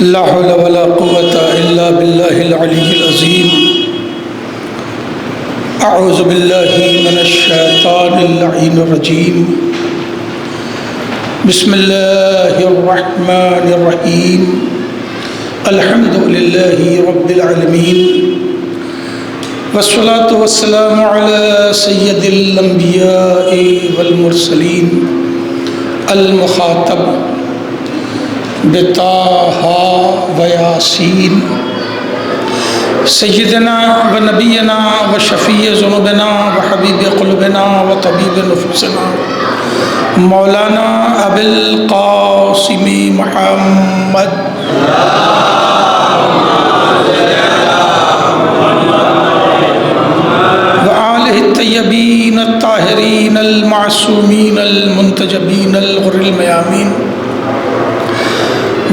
لا حول ولا قوة إلا بالله العلي العظيم. أعوذ بالله من الشيطان اللعين الرجيم. بسم الله الرحمن الرحيم. الحمد لله رب العالمين، والصلاة والسلام على سيد الأنبياء والمرسلين المخاطب بطه وياسين سيدنا ونبينا وشفيع ذنوبنا وحبيب قلوبنا وطبيب نفوسنا مولانا أبي القاسم محمد وآله الطيبين الطاهرين المعصومين المنتجبين الغر الميامين،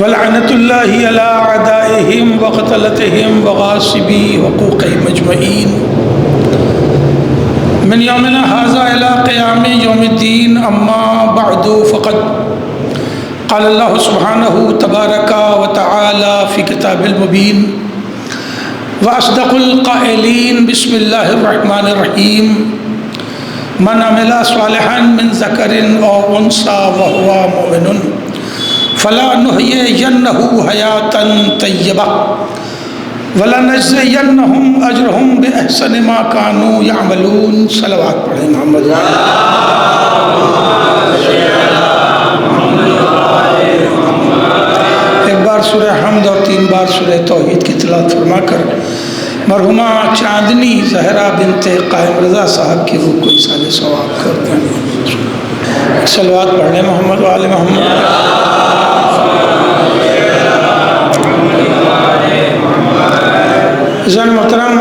ولعنة الله على أعدائهم وقتلتهم وغاصبي حقوقهم أجمعين من يومنا هذا إلى قيام يوم الدين. أما بعد فقد قال الله سبحانه تبارك وتعالى في كتاب المبين وأصدق القائلين بسم الله الرحمن الرحيم. من عمل صالحا من ذكر أو أنثى وهو مؤمن فلنحيينه حياة طيبة ولنجزينهم أجرهم بأحسن ما كانوا يعملون. صلوات پڑھیں محمد. ایک بار سورہ حمد اور 3 بار سورہ توحید کی تلاوت فرما کر مرحومہ چاندنی زہرا بنت قائم رضا صاحب کی روح کو ایصال ثواب کر دیں. صلوات پڑھیں محمد و آل محمد. عزیزان محترم،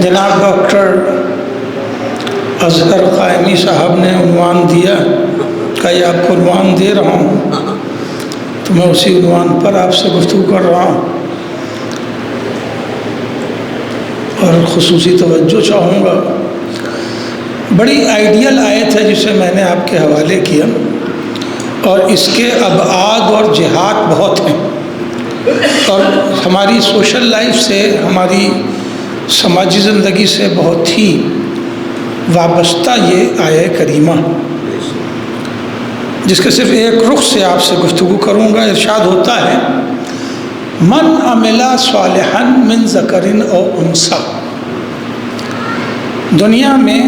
جناب ڈاکٹر اظہر قائمی صاحب نے عنوان دیا کہ یہ آپ کو عنوان دے رہا ہوں تو میں اسی عنوان پر آپ سے گفتگو کر رہا ہوں اور خصوصی توجہ چاہوں گا. بڑی آئیڈیل آیت ہے جسے میں نے آپ کے حوالے کیا اور اس کے ابعاد اور جہات بہت ہیں اور ہماری سوشل لائف سے، ہماری سماجی زندگی سے بہت ہی وابستہ یہ آیہ کریمہ، جس کے صرف ایک رخ سے آپ سے گفتگو کروں گا. ارشاد ہوتا ہے من عمل صالحا من ذکر او انثی. دنیا میں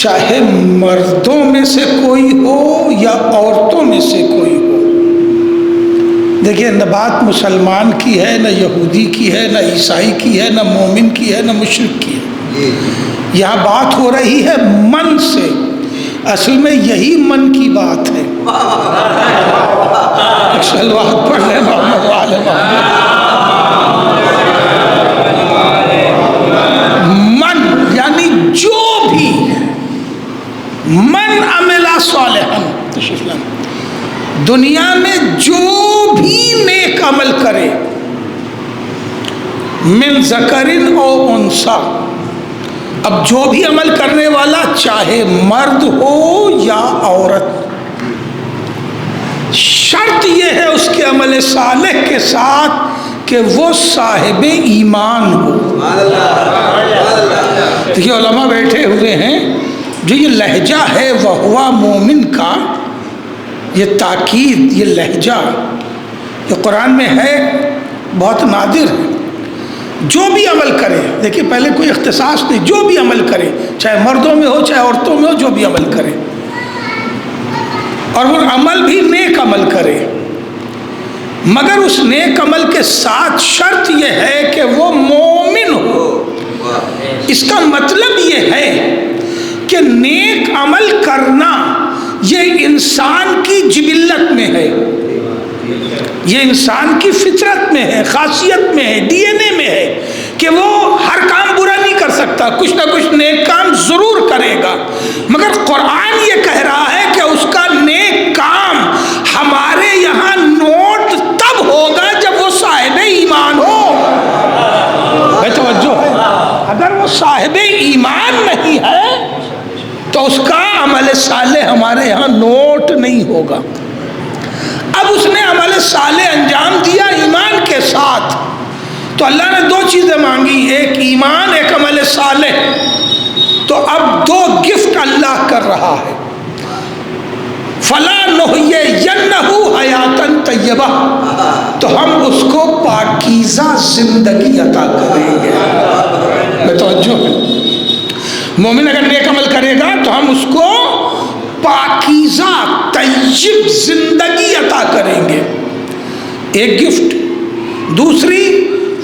چاہے مردوں میں سے کوئی ہو یا عورتوں میں سے کوئی ہو، دیکھیے نہ بات مسلمان کی ہے، نہ یہودی کی ہے، نہ عیسائی کی ہے، نہ مومن کی ہے، نہ مشرک کی ہے. یہاں بات ہو رہی ہے من سے. اصل میں یہی من کی بات ہے. صلوات پڑھ لیں محمد وعلی محمد. من یعنی جو بھی من عمل صالحا، دنیا میں جو بھی نیک عمل کرے، من ذکر او انثی، اب جو بھی عمل کرنے والا چاہے مرد ہو یا عورت، شرط یہ ہے اس کے عمل صالح کے ساتھ کہ وہ صاحب ایمان ہو. دیکھیے علماء بیٹھے ہوئے ہیں، جو یہ لہجہ ہے وہوا مومن کا، یہ تاکید، یہ لہجہ یہ قرآن میں ہے، بہت نادر ہے. جو بھی عمل کرے، دیکھیے پہلے کوئی اختصاص نہیں، جو بھی عمل کرے، چاہے مردوں میں ہو چاہے عورتوں میں ہو، جو بھی عمل کرے، اور وہ عمل بھی نیک عمل کرے، مگر اس نیک عمل کے ساتھ شرط یہ ہے کہ وہ مومن ہو. اس کا مطلب یہ ہے کہ نیک عمل کرنا یہ انسان کی جبلت میں ہے، یہ انسان کی فطرت میں ہے، خاصیت میں ہے، ڈی این اے میں ہے کہ وہ ہر کام برا نہیں کر سکتا، کچھ نہ کچھ نیک کام ضرور کرے گا. مگر قرآن یہ کہہ رہا ہے کہ اس کا نیک کام ہمارے یہاں نوٹ تب ہوگا جب وہ صاحب ایمان ہو. بے توجہ ہے، اگر وہ صاحب ایمان نہیں ہے تو اس کا عمل صالح ہمارے یہاں نوٹ نہیں ہوگا. اب اس نے عمل صالح کر رہا ہے، فَلَا نُحْيِيَنَّهُ حَيَاتًا طَيِّبَةً، تو ہم اس کو پاکیزہ زندگی عطا کریں گے۔ میں توجہ ہے، مومن اگر نیک عمل کرے گا تو ہم اس کو پاکیزہ طیب زندگی عطا کریں گے، ایک گفٹ۔ دوسری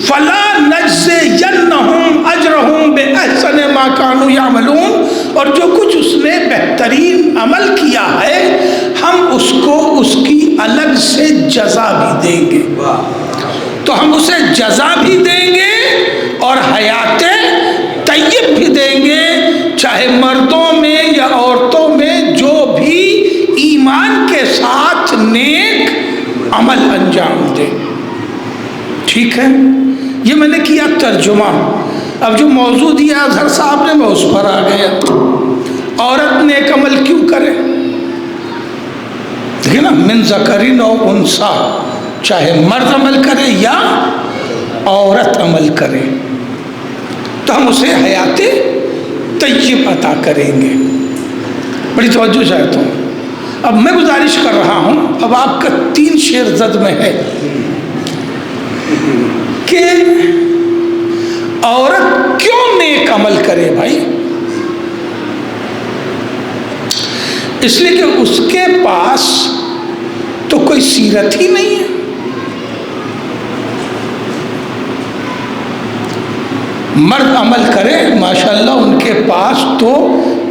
فَلَا نَجْزِيَنَّهُمْ أَجْرَهُمْ بِأَحْسَنِ مَا كَانُوا يَعْمَلُونَ، اور جو کچھ اس نے بہترین عمل کیا ہے ہم اس کو اس کی الگ سے جزا بھی دیں گے، تو ہم اسے جزا بھی دیں گے اور حیات طیب بھی دیں گے، چاہے مردوں میں یا عورتوں میں جو بھی ایمان کے ساتھ نیک عمل انجام دے۔ ٹھیک ہے، یہ میں نے کیا ترجمہ۔ اب جو موضوع دیا اظہر صاحب نے میں اس پر آ گیا، عورت نیک عمل کیوں کرے؟ دیکھیں نا، من ذکرین او انثیٰ، چاہے مرد عمل کرے یا عورت عمل کرے تو ہم اسے حیات طیب عطا کریں گے۔ بڑی توجہ چاہتا ہوں۔ اب میں گزارش کر رہا ہوں، اب آپ کا 3 شعر زد میں ہے کہ عورت کیوں نیک عمل کرے بھائی؟ اس لیے کہ اس کے پاس تو کوئی سیرت ہی نہیں ہے۔ مرد عمل کرے ماشاءاللہ ان کے پاس تو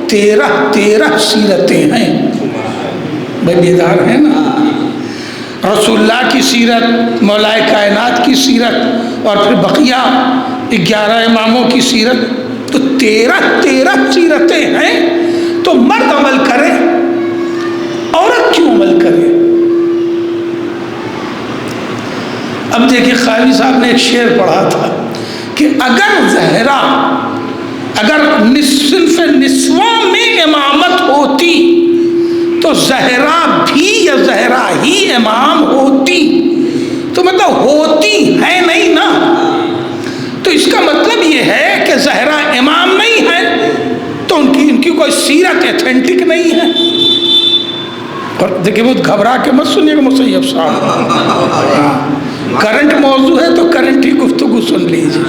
13 سیرتیں ہیں، بھائی بیدار ہیں نا، رسول اللہ کی سیرت، مولا کائنات کی سیرت، اور پھر بقیہ 11 اماموں کی سیرت، تو 13 سیرتیں ہیں۔ تو مرد عمل کرے، عورت کیوں عمل کرے؟ اب دیکھیں قاضی صاحب نے ایک شعر پڑھا تھا کہ اگر زہرا، اگر صنف نسواں میں امامت ہوتی تو زہرا بھی یا زہرا ہی امام ہوتی، تو مطلب ہوتی ہے نہیں نا، تو اس کا مطلب یہ ہے کہ زہرا امام نہیں ہے تو ان کی کوئی سیرت ایتھینٹک نہیں ہے۔ اور دیکھیں بہت گھبرا کے مت سنیے گا مسیب صاحب، کرنٹ موضوع ہے تو کرنٹ ہی گفتگو سن لیجیے،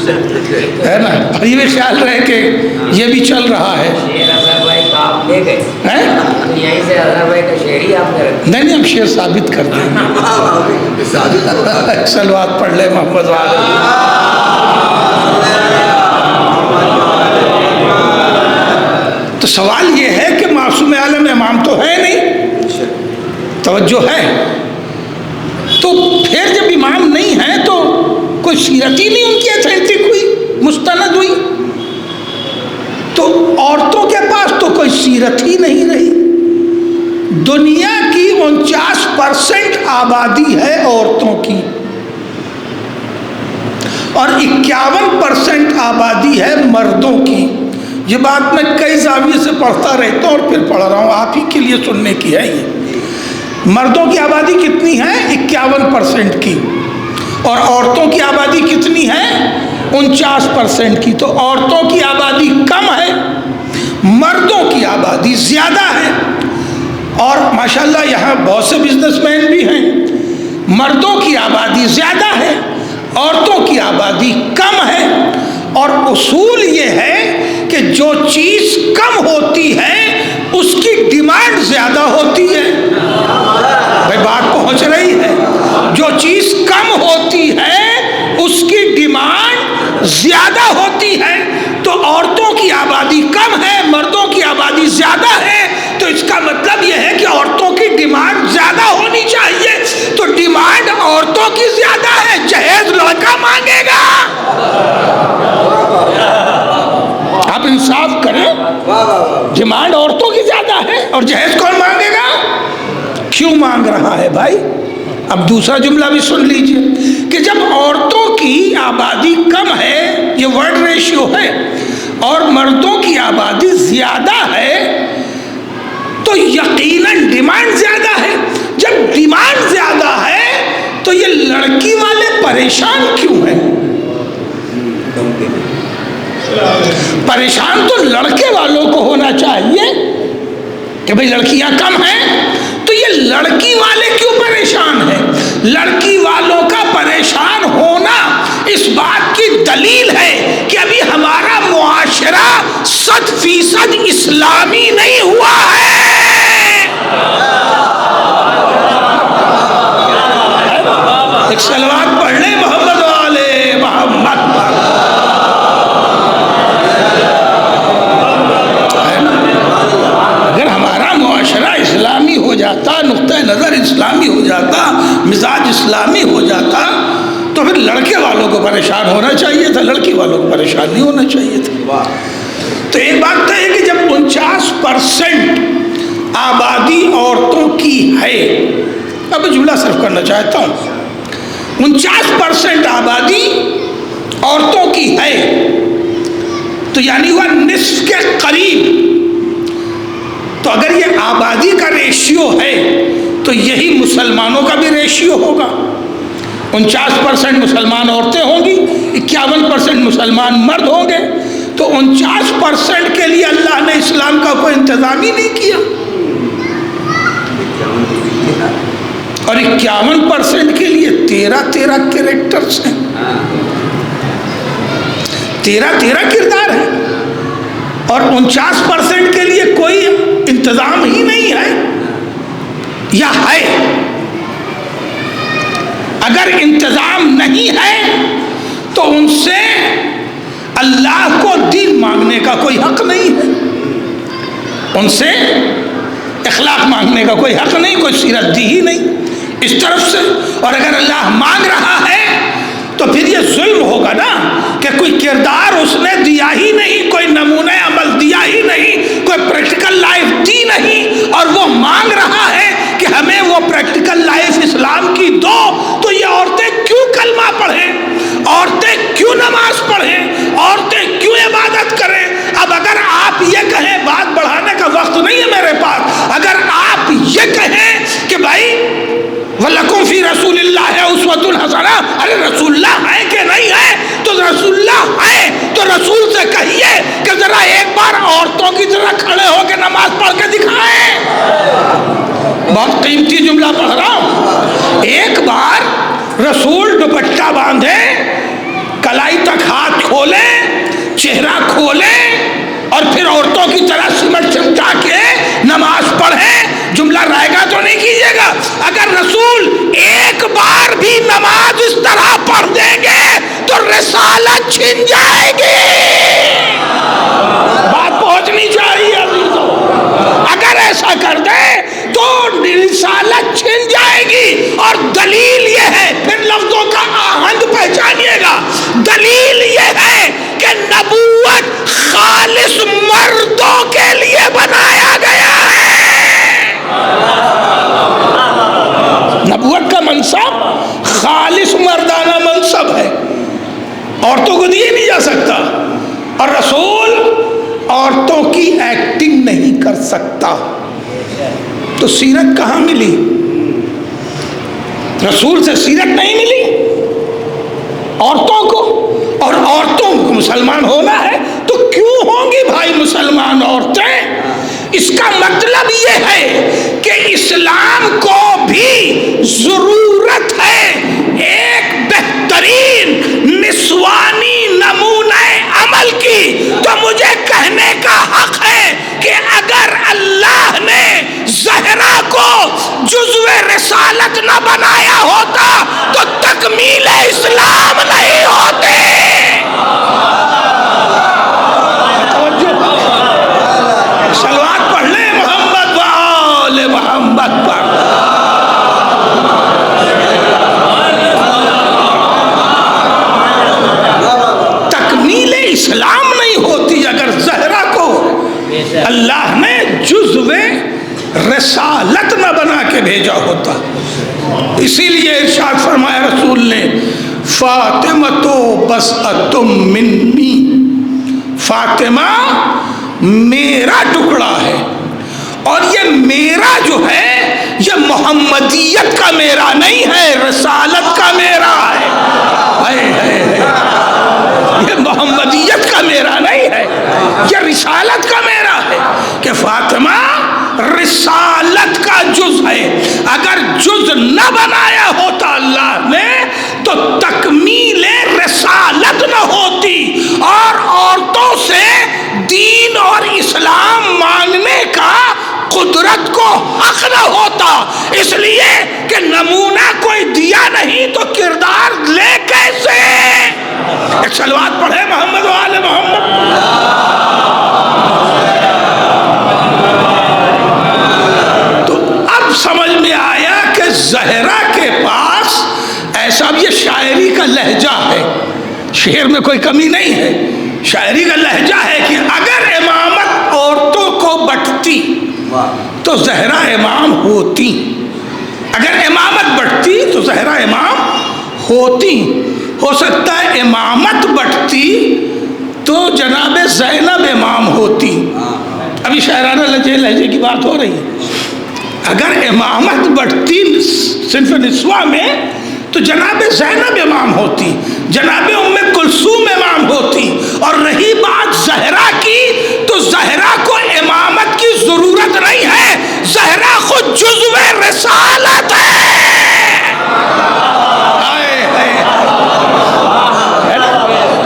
ہے نا، اور یہ بھی خیال رہے کہ یہ بھی چل رہا ہے۔ نہیں ہم شعر ثابت کر دیں گے، صلوات پڑھ لے محمد والے۔ تو سوال یہ ہے کہ معصوم عالم امام تو ہے نہیں، توجہ ہے، تو پھر جب امام نہیں ہے تو کوئی سیرت ہی نہیں ان کی ایتھینٹک ہوئی، مستند ہوئی، تو عورتوں کے پاس تو کوئی سیرت ہی نہیں رہی۔ دنیا کی 49% آبادی ہے عورتوں کی اور 51% آبادی ہے مردوں کی۔ یہ بات میں کئی زاویے سے پڑھتا رہتا ہوں اور پھر پڑھ رہا ہوں، آپ ہی کے لیے سننے کی ہے یہ۔ مردوں کی آبادی کتنی ہے؟ 51% کی، اور عورتوں کی آبادی کتنی ہے؟ 49% کی۔ تو عورتوں کی آبادی کم ہے، مردوں کی آبادی زیادہ ہے، اور ماشاءاللہ یہاں بہت سے بزنس مین بھی ہیں۔ مردوں کی آبادی زیادہ ہے، عورتوں کی آبادی کم ہے، اور اصول یہ ہے کہ جو چیز کم ہوتی ہے اس کی ڈیمانڈ زیادہ ہوتی ہے۔ بھائی بات پہنچ رہی ہے؟ جو چیز کم ہوتی ہے اس کی ڈیمانڈ زیادہ ہوتی ہے، تو عورتوں کی آبادی کم ہے، مردوں کی آبادی زیادہ ہے، تو اس کا مطلب یہ ہے کہ عورتوں کی ڈیمانڈ زیادہ ہونی چاہیے، تو ڈیمانڈ عورتوں کی زیادہ ہے، جہیز لڑکا مانگے گا۔ آپ انصاف کریں، ڈیمانڈ عورتوں کی زیادہ ہے اور جہیز کون مانگے گا؟ کیوں مانگ رہا ہے بھائی؟ اب دوسرا جملہ بھی سن لیجئے کہ جب عورتوں کی آبادی کم ہے، یہ ورڈ ریشیو ہے، اور مردوں کی آبادی زیادہ ہے، تو یقیناً ڈیمانڈ زیادہ ہے۔ جب ڈیمانڈ زیادہ ہے تو یہ لڑکی والے پریشان کیوں ہیں؟ پریشان تو لڑکے والوں کو ہونا چاہیے، کہ بھئی لڑکیاں کم ہیں، تو یہ لڑکی والے کیوں پریشان ہیں؟ لڑکی والوں کا پریشان ہونا اس بات کی دلیل ہے کہ ابھی ہمارا معاشرہ 100% اسلامی نہیں ہوا ہے۔ ایک صلوات پڑھ لیں محمد والے محمد پر۔ اگر ہمارا معاشرہ اسلامی ہو جاتا، نقطہ نظر اسلامی ہو جاتا، مزاج اسلامی ہو جاتا، تو پھر لڑکے والوں کو پریشان ہونا چاہیے تھا، لڑکی والوں کو پریشان نہیں ہونا چاہیے تھا۔ تو ایک بات تو ہے کہ جب 49% آبادی عورتوں کی ہے، اب جملہ صرف کرنا چاہتا ہوں، 49% آبادی عورتوں کی ہے، تو یعنی وہ نصف کے قریب۔ تو اگر یہ آبادی کا ریشیو ہے تو یہی مسلمانوں کا بھی ریشیو ہوگا۔ 49% مسلمان عورتیں ہوں گی، 51% مسلمان مرد ہوں گے، تو 49% کے لیے اللہ نے اسلام کا کوئی انتظام ہی نہیں کیا، اور 51% کے لیے 13 کریکٹرز ہیں، 13 کردار ہیں، اور 49% کے لیے کوئی انتظام ہی نہیں ہے، یا ہے؟ اگر انتظام نہیں ہے تو ان سے اللہ کو دین مانگنے کا کوئی حق نہیں ہے، ان سے اخلاق مانگنے کا کوئی حق نہیں، کوئی سیرت دی ہی نہیں اس طرف سے۔ اور اگر اللہ مانگ رہا ہے تو پھر یہ ظلم ہوگا نا کہ کوئی کردار اس نے دیا ہی نہیں، کوئی نمونہ عمل دیا ہی نہیں، کوئی پریکٹیکل لائف دی نہیں، اور وہ مانگ رہا ہے کہ ہمیں وہ پریکٹیکل لائف اسلام کی دو، تو یہ عورتیں کیوں کلمہ پڑھیں، عورتیں کیوں نماز پڑھیں، عورتیں کیوں عبادت کریں؟ اب اگر آپ یہ کہیں، بات بڑھانے کا وقت نہیں ہے میرے پاس، اگر آپ یہ کہیں کہ بھائی وَلَكُمْ فِي رَسُولِ اللَّهِ أُسْوَةٌ حَسَنَةٌ، ارے رسول اللہ ہے کہ نہیں ہے؟ تو رسول اللہ ہے تو رسول سے کہیے کہ ذرا ایک بار عورتوں کی طرح کھڑے ہو کے نماز پڑھ کے دکھائیں۔ بہت قیمتی جملہ پڑھ رہا ہوں۔ ایک بار رسول دوپٹہ باندھے، کلائی تک ہاتھ کھولیں، چہرہ کھولیں، اور پھر عورتوں کی طرح سمٹ چمٹا کے نماز پڑھیں۔ جملہ رائے گا تو نہیں کیجیے گا۔ اگر رسول ایک بار بھی نماز اس طرح پڑھ دیں گے تو رسالت چھن جائے گی۔ بات پہنچنی چاہیے ابھی تو۔ اگر ایسا کر دے تو رسالت چھن جائے گی، اور دلیل یہ ہے، پھر لفظوں کا آہنگ پہچانیے گا، دلیل یہ ہے کہ نبوت خالص مردوں کے لیے بنایا گیا ہے۔ نبوت کا منصب خالص مردانہ منصب ہے، عورتوں کو دیا نہیں جا سکتا، اور رسول عورتوں کی ایکٹنگ نہیں کر سکتا۔ تو سیرت کہاں ملی؟ رسول سے سیرت نہیں ملی عورتوں کو، اور عورتوں کو مسلمان ہونا ہے تو کیوں ہوں گی بھائی مسلمان عورتیں؟ اس کا مطلب یہ ہے کہ اسلام کو بھی ضرورت ہے ایک بہترین نسوانی نمونہ عمل کی۔ تو مجھے کہنے کا حق ہے کہ اگر اللہ نے زہرا کو جزو رسالت نہ بنایا ہوتا تو تکمیل اسلام نہیں ہوتے۔ صلوات پڑھ لیں محمد وآل محمد پر۔ تکمیل اسلام نہیں ہوتی اگر زہرا کو اللہ نے جزو رسالت نہ بنا کے بھیجا ہوتا۔ اسی لیے ارشاد فرمایا رسول نے، فاطمہ بسعۃ منی، فاطمہ میرا ٹکڑا ہے، اور یہ میرا جو ہے یہ محمدیت کا میرا نہیں ہے، رسالت کا میرا ہے۔ یہ محمدیت کا میرا نہیں ہے، یہ رسالت کا میرا ہے، کہ فاطمہ رسالت کا جز ہے. اگر جز نہ بنایا ہوتا اللہ نے تو تکمیل رسالت نہ ہوتی اور عورتوں سے دین اور اسلام مانگنے کا قدرت کو حق نہ ہوتا. اس لیے کہ نمونہ کوئی دیا نہیں تو کردار لے کیسے. ایک صلوات پڑھے محمد و آل محمد. تو اب سمجھ میں آیا کہ زہرا کے پاس ایسا بھی شاعری کا لہجہ ہے، شعر میں کوئی کمی نہیں ہے، شاعری کا لہجہ ہے کہ اگر امامت عورتوں کو بٹتی تو زہرا امام ہوتی. اگر امامت بٹتی تو زہرا امام ہوتی. ہو سکتا ہے امامت بٹتی تو جناب زینب امام ہوتی. ابھی شاعرانہ لہجے کی بات ہو رہی ہے. اگر امامت بٹتی صنف نسواں میں تو جناب زینب امام ہوتی، جناب ام کلثوم امام ہوتی. اور رہی بات زہرا کی تو زہرا کو امامت کی ضرورت نہیں ہے، زہرا خود جزو رسالت ہے.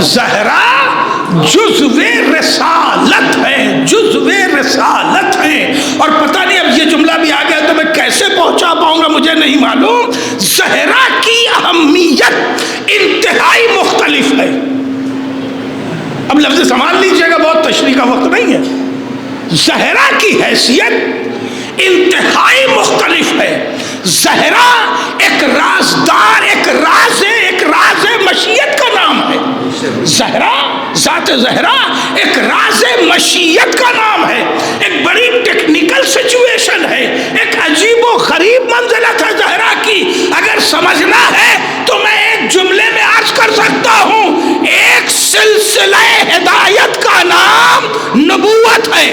زہرا جزو رسالت ہے، جزو رسالت ہے. اور پتہ نہیں اب یہ جملہ بھی آ گیا تو میں کیسے پہنچا پاؤں گا مجھے نہیں معلوم. زہرا کی اہمیت انتہائی مختلف ہے. اب لفظ سنبھال لیجئے گا، بہت تشریح کا وقت نہیں ہے. زہرا کی حیثیت انتہائی مختلف ہے. زہرا ایک رازدار، ایک راز مشیت کا نام ہے. زہرا، ذات زہرا ایک راز مشیت کا نام ہے. ایک بڑی ٹیکنیکل سچویشن ہے، ایک عجیب و غریب منزلت ہے زہرا کی. اگر سمجھنا ہے تو میں ایک جملے میں عرض کر سکتا ہوں، ایک سلسلہ ہدایت کا نام نبوت ہے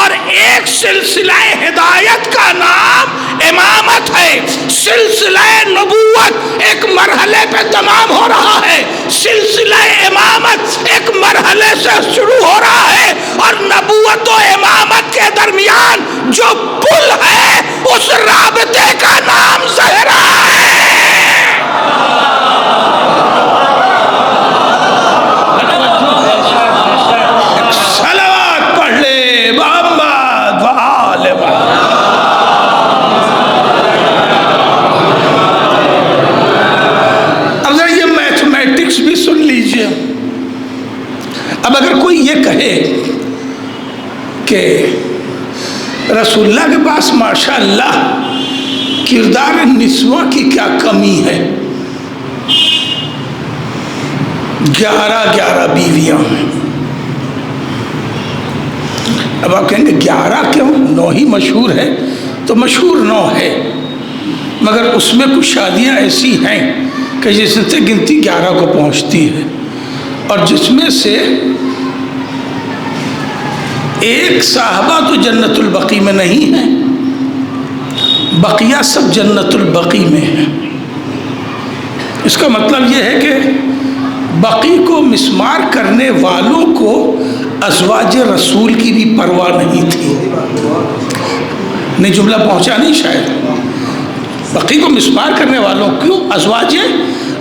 اور ایک سلسلہ ہدایت کا نام امامت ہے. سلسلہ نبوت ایک مرحلے پہ تمام ہو رہا ہے، سلسلہ امامت ایک مرحلے سے شروع ہو رہا ہے، اور نبوت و امامت کے درمیان جو پل ہے اس رابطے کا نام زہرا ہے. صلوات پڑھ لے محمد و آل محمد. اب ذرا یہ میتھمیٹکس بھی سن لیجئے. اب اگر کوئی یہ کہے کہ رسول اللہ کے پاس ماشاءاللہ کردار نسواں کی کیا کمی ہے، 11 بیویاں ہیں. اب آپ کہیں گے 11 کیوں، 9 ہی مشہور ہے. تو مشہور 9 ہے، مگر اس میں کچھ شادیاں ایسی ہیں کہ جس سے گنتی 11 کو پہنچتی ہے، اور جس میں سے ایک صاحبہ تو جنت البقیع میں نہیں ہے، بقیہ سب جنت البقیع میں ہیں. اس کا مطلب یہ ہے کہ بقیع کو مسمار کرنے والوں کو ازواج رسول کی بھی پرواہ نہیں تھی. نہیں جملہ پہنچا نہیں شاید. بقیع کو مسمار کرنے والوں کو ازواج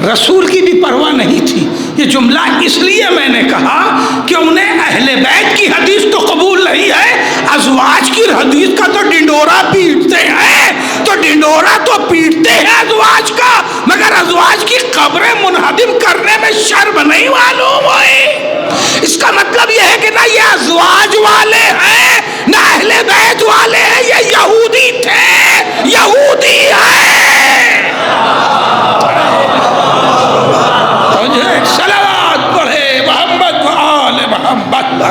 رسول کی بھی پرواہ نہیں تھی. یہ جملہ اس لیے میں نے کہا کہ انہیں اہل بیت کی حدیث تو قبول نہیں ہے، ازواج کی حدیث کا تو ڈنڈورا پیٹتے ہیں. تو ڈنڈورا تو پیٹتے ہیں ازواج کا، مگر ازواج کی قبریں منہدم کرنے میں شرم نہیں معلوم ہوئی. اس کا مطلب یہ ہے کہ نہ یہ ازواج والے ہیں نہ اہل بیت والے ہیں، یہ یہودی تھے، یہودی ہیں. صلوات پڑھے محمد و آل محمد.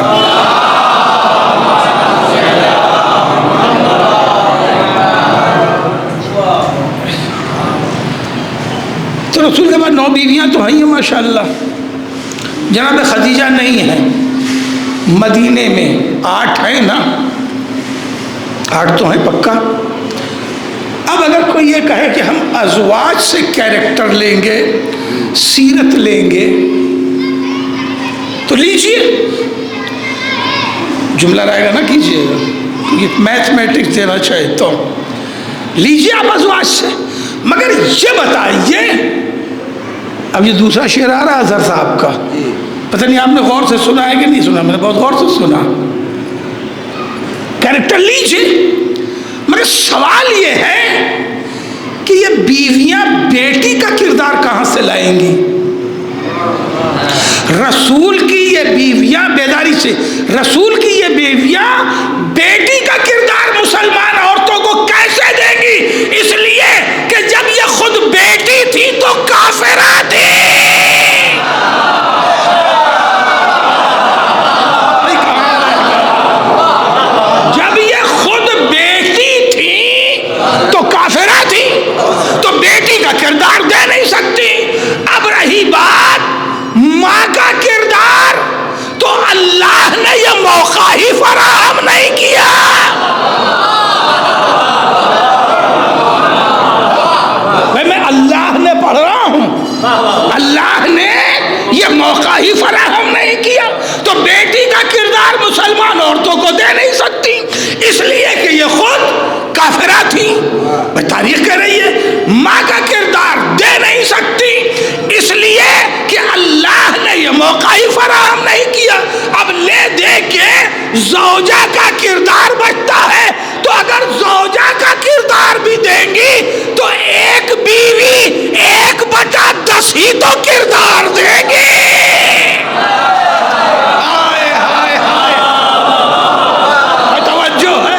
تو رسول کے بعد 9 بیویاں تو ہیں ماشاءاللہ. جناب خدیجہ نہیں ہیں، مدینے میں 8 ہیں نا، 8 تو ہیں پکا. اب اگر کوئی یہ کہے کہ ہم ازواج سے کیریکٹر لیں گے، سیرت لیں گے، تو لیجئے، جملہ رائے گا نہ کیجئے گا. یہ میتھمیٹکس دینا چاہتا ہوں، لیجیے آپ ازواج سے، مگر یہ بتائیے، اب یہ دوسرا شعر آ رہا ہے اظہر صاحب کا، پتہ نہیں آپ نے غور سے سنا ہے کہ نہیں سنا، میں نے بہت غور سے سنا، کیریکٹر لیجیے، مگر سوال یہ ہے کہ یہ بیویاں بیٹی کا کردار کہاں سے لائیں گی؟ رسول کی یہ بیویاں، بیداری سے، رسول کی یہ بیویاں بیٹی کا کردار مسلمان عورتوں کو کیسے دیں گی؟ اس لیے کہ جب یہ خود بیٹی تھی تو کافرہ تھی۔ جب یہ خود بیٹی تھی تو کافرہ تھی، تو بیٹی کا کردار دے نہیں سکتی۔ اب رہی بات ماں کا کردار، تو اللہ نے یہ موقع ہی فراہم نہیں کیا۔ میں اللہ نے پڑھ رہا ہوں، اللہ نے یہ موقع ہی فراہم نہیں کیا، تو بیٹی کا کردار مسلمان عورتوں کو دے نہیں سکتی، اس لیے کہ یہ خود کافرہ تھی۔ میں تاریخ کہہ رہی ہے، ماں کا کردار دے نہیں سکتی، اس لیے کہ اللہ نے یہ موقع ہی فراہم نہیں کیا۔ اب لے دے کے زوجہ کا کردار بچتا ہے، تو اگر زوجہ کا کردار بھی دیں گی تو ایک بیوی 1/10 ہی تو کردار دے گی۔ توجہ ہے،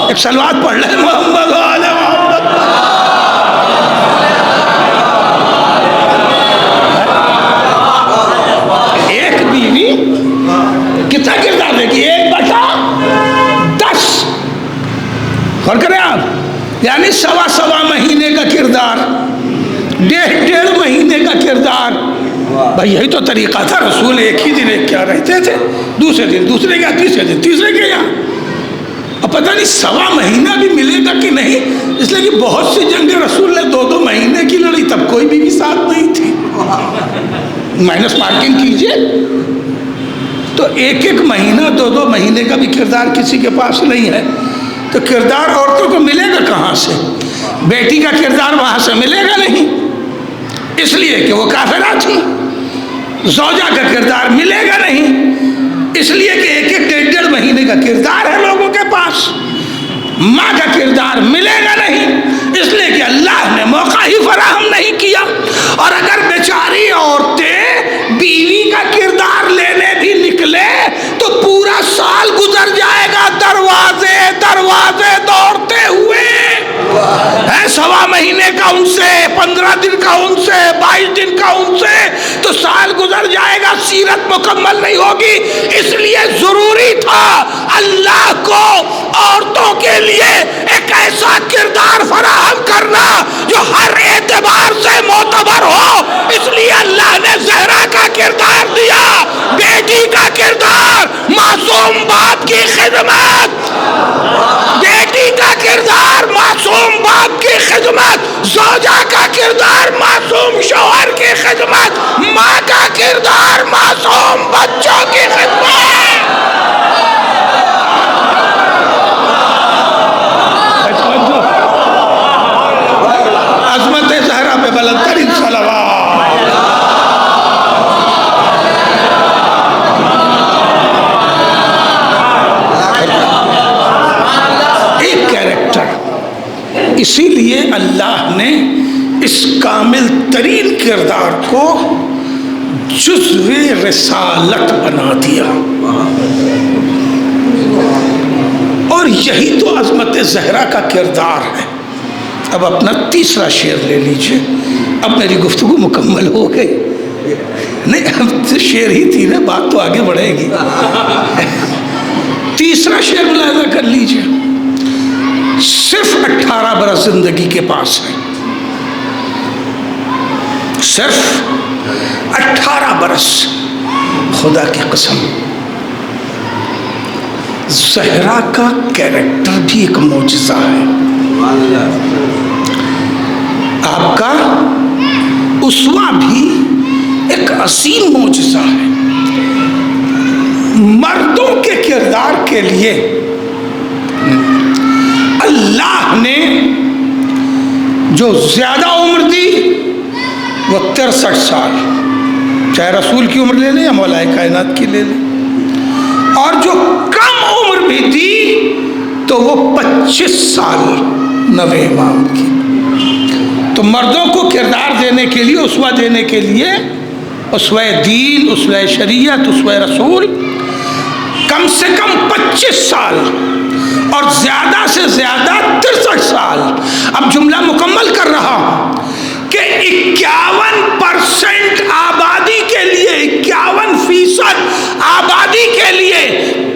ایک صلوات پڑھ لیں محمد آل محمد۔ ایک بیوی کتنا کردار دے گی؟ 1/10۔ غور کریں آپ، یعنی سوا مہینے کا کردار، 1.5 مہینے کا کردار۔ بھائی یہی تو طریقہ تھا، رسول ایک ہی دن ایک کیا رہتے تھے، دوسرے دن دوسرے کیا، تیسرے دن تیسرے کیا، اب پتہ نہیں سوا مہینہ بھی ملے گا کہ نہیں، اس لیے کہ بہت سی جنگیں رسول نے 2 مہینے کی لڑی، تب کوئی بھی ساتھ نہیں تھی، مائنس مارکنگ کیجئے، تو 1 مہینہ 2 مہینے کا بھی کردار کسی کے پاس نہیں ہے، تو کردار عورتوں کو ملے گا کہاں سے؟ بیٹی کا کردار وہاں سے ملے گا نہیں، اس لیے کہ وہ کافرہ تھی۔ زوجہ کا کردار ملے گا نہیں، اس لیے کہ 1-1.5 مہینے کا کردار ہے لوگوں کے پاس۔ ماں کا کردار ملے گا نہیں، اس لیے کہ اللہ نے موقع ہی فراہم نہیں کیا۔ اور اگر بیچاری عورتیں بیوی کا کردار لینے بھی نکلے تو پورا سال گزر جائے گا دروازے دروازے دوڑتے ہوئے، ہے 1.25 مہینے کا ان سے، 15 دن کا ان سے، 22 دن کا ان سے، تو سال گزر جائے گا، سیرت مکمل نہیں ہوگی۔ اس لیے ضروری تھا اللہ کو عورتوں کے لیے ایک ایسا کردار فراہم کرنا جو ہر اعتبار سے معتبر ہو، اس لیے اللہ نے زہرا کا کردار دیا، بیٹی کا کردار، معصوم باپ کی خدمت، بیٹی کا کردار معصوم باپ کی خدمت، زوجہ کا کردار معصوم شوہر کی خدمت، ماں کا کردار معصوم بچوں کی خدمت۔ عظمت زہرا پہ بلند ترین صلوات۔ ایک کیریکٹر، اسی لیے اللہ نے اس کامل ترین کردار کو جزو رسالت بنا دیا، اور یہی تو عظمت زہرا کا کردار ہے۔ اب اپنا تیسرا شعر لے لیجئے، اب میری گفتگو مکمل ہو گئی، نہیں اب تو شعر ہی تھی نا، بات تو آگے بڑھے گی۔ تیسرا شعر ملاحظہ کر لیجئے، صرف 18 برس زندگی کے پاس ہے، صرف 18 برس، خدا کی قسم زہرا کا کیریکٹر بھی ایک معجزہ ہے، آپ کا اسوہ بھی ایک عظیم معجزہ ہے۔ مردوں کے کردار کے لیے جو زیادہ عمر دی وہ 63 سال، چاہے رسول کی عمر لے لیں یا مولا کائنات کی لے لیں، اور جو کم عمر بھی دی تو وہ 25 سال نوے امام کی۔ تو مردوں کو کردار دینے کے لیے، اسوہ دینے کے لیے، اسوہ دین، اسوہ شریعت، اسوہ رسول، کم سے کم 25 سال اور زیادہ سے زیادہ 63 سال۔ اب جملہ مکمل کر رہا ہوں کہ 51% آبادی کے لیے، 51% آبادی کے لیے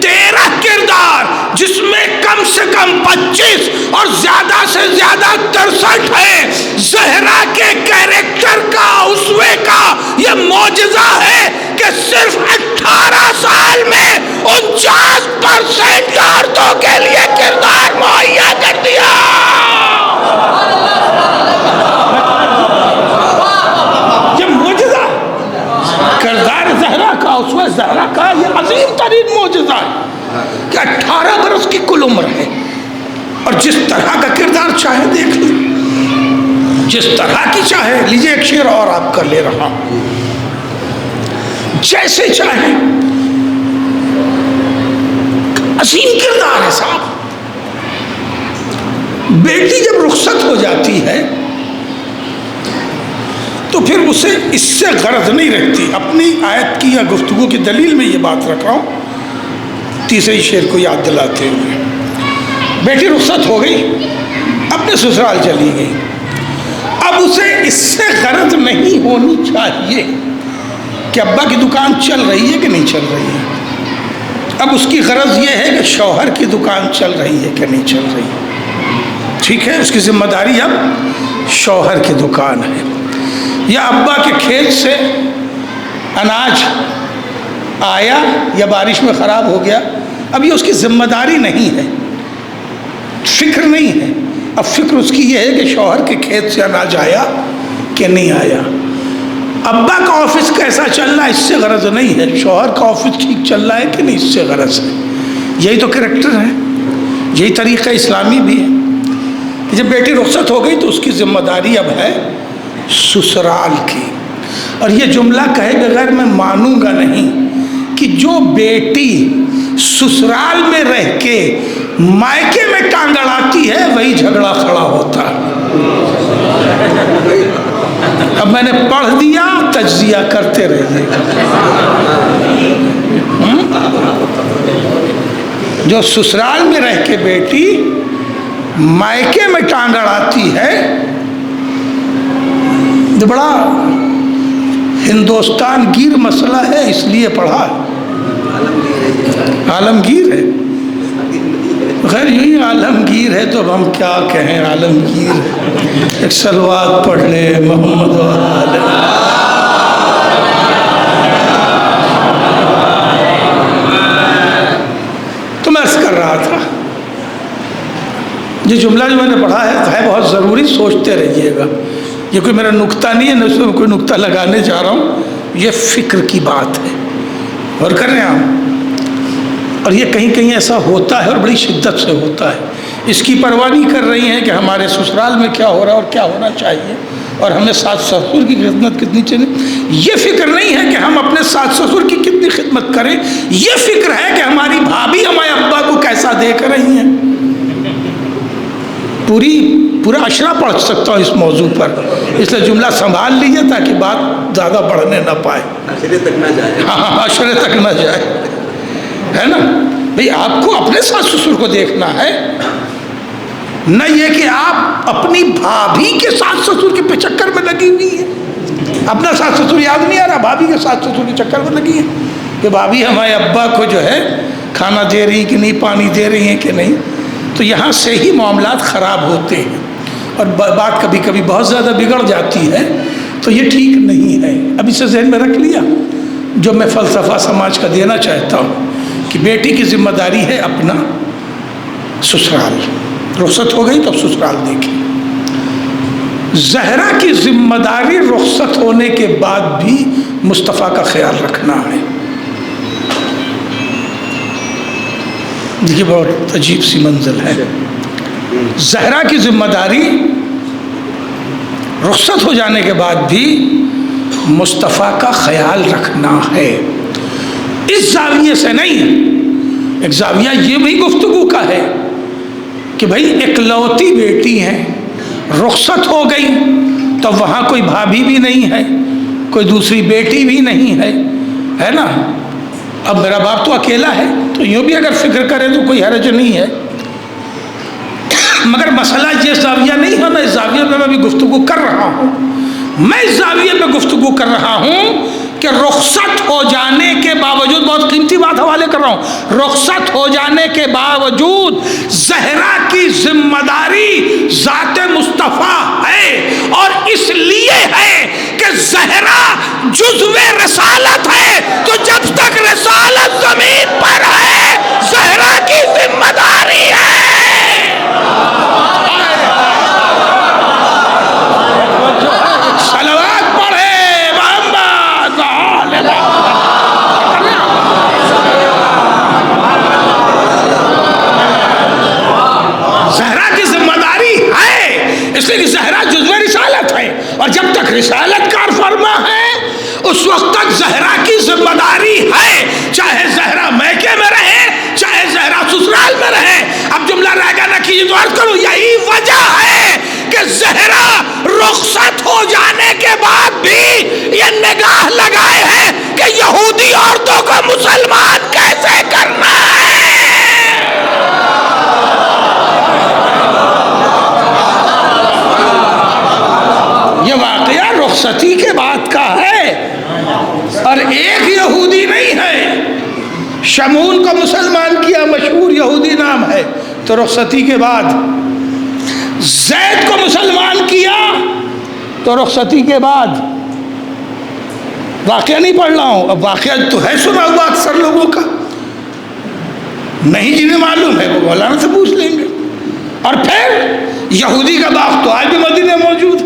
13 کردار، جس میں کم سے کم 25 اور زیادہ سے زیادہ 63 ہے۔ زہرا کے کیریکٹر کا، اسوے کا یہ معجزہ ہے کہ صرف 18 سال میں 49% عورتوں کے لیے کردار مہیا کر دیا۔ یہ معجزہ کردار زہرا کا، اسوہ زہرا کا یہ عظیم ترین معجزہ ہے کہ 18 برس کی کل عمر ہے، اور جس طرح کا کردار چاہے دیکھ لیں، جس طرح کی چاہے۔ لیجئے ایک شعر اور آپ کا لے رہا ہوں، جیسے چاہیں، عظیم کردار ہے صاحب۔ بیٹی جب رخصت ہو جاتی ہے تو پھر اسے اس سے غرض نہیں رکھتی۔ اپنی آیت کی یا گفتگو کی دلیل میں یہ بات رکھ رہا ہوں، تیسرے شعر کو یاد دلاتے ہوئے۔ بیٹی رخصت ہو گئی، اپنے سسرال چلی گئی، اب اسے اس سے غرض نہیں ہونی چاہیے کہ ابا کی دکان چل رہی ہے کہ نہیں چل رہی ہے۔ اب اس کی غرض یہ ہے کہ شوہر کی دکان چل رہی ہے کہ نہیں چل رہی ہے۔ ٹھیک ہے، اس کی ذمہ داری اب شوہر کی دکان ہے۔ یا ابا کے کھیت سے اناج آیا یا بارش میں خراب ہو گیا، اب یہ اس کی ذمہ داری نہیں ہے، فکر نہیں ہے۔ اب فکر اس کی یہ ہے کہ شوہر کے کھیت سے اناج آیا کہ نہیں آیا۔ ابا کا آفس کیسا چل رہا ہے اس سے غرض نہیں ہے، شوہر کا آفس ٹھیک چل رہا ہے کہ نہیں اس سے غرض ہے۔ یہی تو کریکٹر ہے، یہی طریقہ اسلامی بھی ہے کہ جب بیٹی رخصت ہو گئی تو اس کی ذمہ داری اب ہے سسرال کی۔ اور یہ جملہ کہے بغیر میں مانوں گا نہیں کہ جو بیٹی سسرال میں رہ کے مائکے میں ٹانگ اڑاتی ہے وہی جھگڑا کھڑا ہوتا ہے۔ اب میں نے پڑھ دیا، تجزیہ کرتے رہیے۔ جو سسرال میں رہ کے بیٹی مائکے میں ٹانگ اڑاتی ہے، یہ بڑا ہندوستان گیر مسئلہ ہے، اس لیے پڑھا ہے۔ عالمگیر ہے، خیر یہی عالمگیر ہے تو اب ہم کیا کہیں، عالمگیر ہے۔ ایک صلوات پڑھ لے محمد و آل۔ تو میں عرض کر رہا تھا، یہ جملہ جو میں نے پڑھا ہے بہت ضروری، سوچتے رہیے گا۔ یہ کوئی میرا نکتہ نہیں ہے، نہ اس میں کوئی نکتہ لگانے جا رہا ہوں، یہ فکر کی بات ہے۔ اور کر رہے ہیں ہم، اور یہ کہیں کہیں ایسا ہوتا ہے اور بڑی شدت سے ہوتا ہے۔ اس کی پرواہ نہیں کر رہی ہیں کہ ہمارے سسرال میں کیا ہو رہا ہے اور کیا ہونا چاہیے، اور ہمیں ساس سسر کی خدمت کتنی چاہیے۔ یہ فکر نہیں ہے کہ ہم اپنے ساس سسر کی کتنی خدمت کریں، یہ فکر ہے کہ ہماری بھابھی ہمارے ابا کو کیسا دیکھ رہی ہیں۔ پورا عشرہ پڑھ سکتا ہوں اس موضوع پر، اس لیے جملہ سنبھال لیجیے تاکہ بات زیادہ بڑھنے نہ پائے، عشرے تک نہ جائے۔ ہاں، عشرے تک نہ جائے، ہے نا بھئی۔ آپ کو اپنے ساس سسر کو دیکھنا ہے، نہ یہ کہ آپ اپنی بھابھی کے ساس سسر کے چکر میں لگی ہوئی ہیں۔ اپنا ساس سسر یاد نہیں آ رہا، بھابھی کے ساس سسر کے چکر میں لگی ہیں کہ بھابھی ہمارے ابا کو جو ہے کھانا دے رہی کہ نہیں، پانی دے رہی ہیں کہ نہیں۔ تو یہاں سے ہی معاملات خراب ہوتے ہیں اور بات کبھی کبھی بہت زیادہ بگڑ جاتی ہے، تو یہ ٹھیک نہیں ہے۔ اب اسے ذہن میں رکھ لیا جو میں فلسفہ سماج کا دینا چاہتا ہوں کہ بیٹی کی ذمہ داری ہے اپنا سسرال، رخصت ہو گئی تو اب سسرال دیکھیں۔ زہرا کی ذمہ داری رخصت ہونے کے بعد بھی مصطفیٰ کا خیال رکھنا ہے۔ یہ بہت عجیب سی منزل ہے۔ زہرا کی ذمہ داری رخصت ہو جانے کے بعد بھی مصطفیٰ کا خیال رکھنا ہے، اس زاویے سے نہیں۔ ایک زاویہ یہ بھی گفتگو کا ہے کہ بھائی اکلوتی بیٹی ہیں، رخصت ہو گئی تو وہاں کوئی بھابھی بھی نہیں ہے، کوئی دوسری بیٹی بھی نہیں ہے نا۔ اب میرا باپ تو اکیلا ہے، تو یوں بھی اگر فکر کرے تو کوئی حرج نہیں ہے، مگر مسئلہ یہ زاویہ نہیں ہے۔ میں اس زاویے پہ میں بھی گفتگو کر رہا ہوں، میں اس زاویے پہ گفتگو کر رہا ہوں کہ رخصت ہو جانے کے باوجود، بہت قیمتی بات حوالے کر رہا ہوں، رخصت ہو جانے کے باوجود زہرا کی ذمہ داری ذات مصطفیٰ ہے، اور اس لیے ہے کہ زہرا جزو رسالت ہے، تو جب تک رسالت زمین پر ہے زہرا کی ذمہ داری ہے۔ صلوات پڑھے محمد زہرا کی ذمہ داری ہے، اس لیے کہ زہرا جزو رسالت ہے، اور جب تک رسالت کار فرما ہے اس وقت تک زہرا کی ذمہ داری ہے، چاہے زہرا میکے میں رہے چاہے زہرا سسرال میں رہے۔ اب جملہ رہ گا نہ کیجیے تو عرض کروں، یہی وجہ ہے کہ زہرا رخصت ہو جانے کے بعد بھی یہ نگاہ لگائے ہیں کہ یہودی عورتوں کو مسلمان کیسے کرنا ہے۔ یہ واقعہ رخصتی کے بعد کا ہے، اور ایک یہودی نہیں ہے۔ شمون کو مسلمان کیا، مشہور یہودی نام ہے، تو رخصتی کے بعد زید کو مسلمان کیا تو رخصتی کے بعد۔ واقعہ نہیں پڑھ رہا ہوں، اب واقعہ تو ہے سنا ہوا اکثر لوگوں کا، نہیں جنہیں معلوم ہے وہ مولانا سے پوچھ لیں گے۔ اور پھر یہودی کا باغ تو آج بھی مدینے موجود،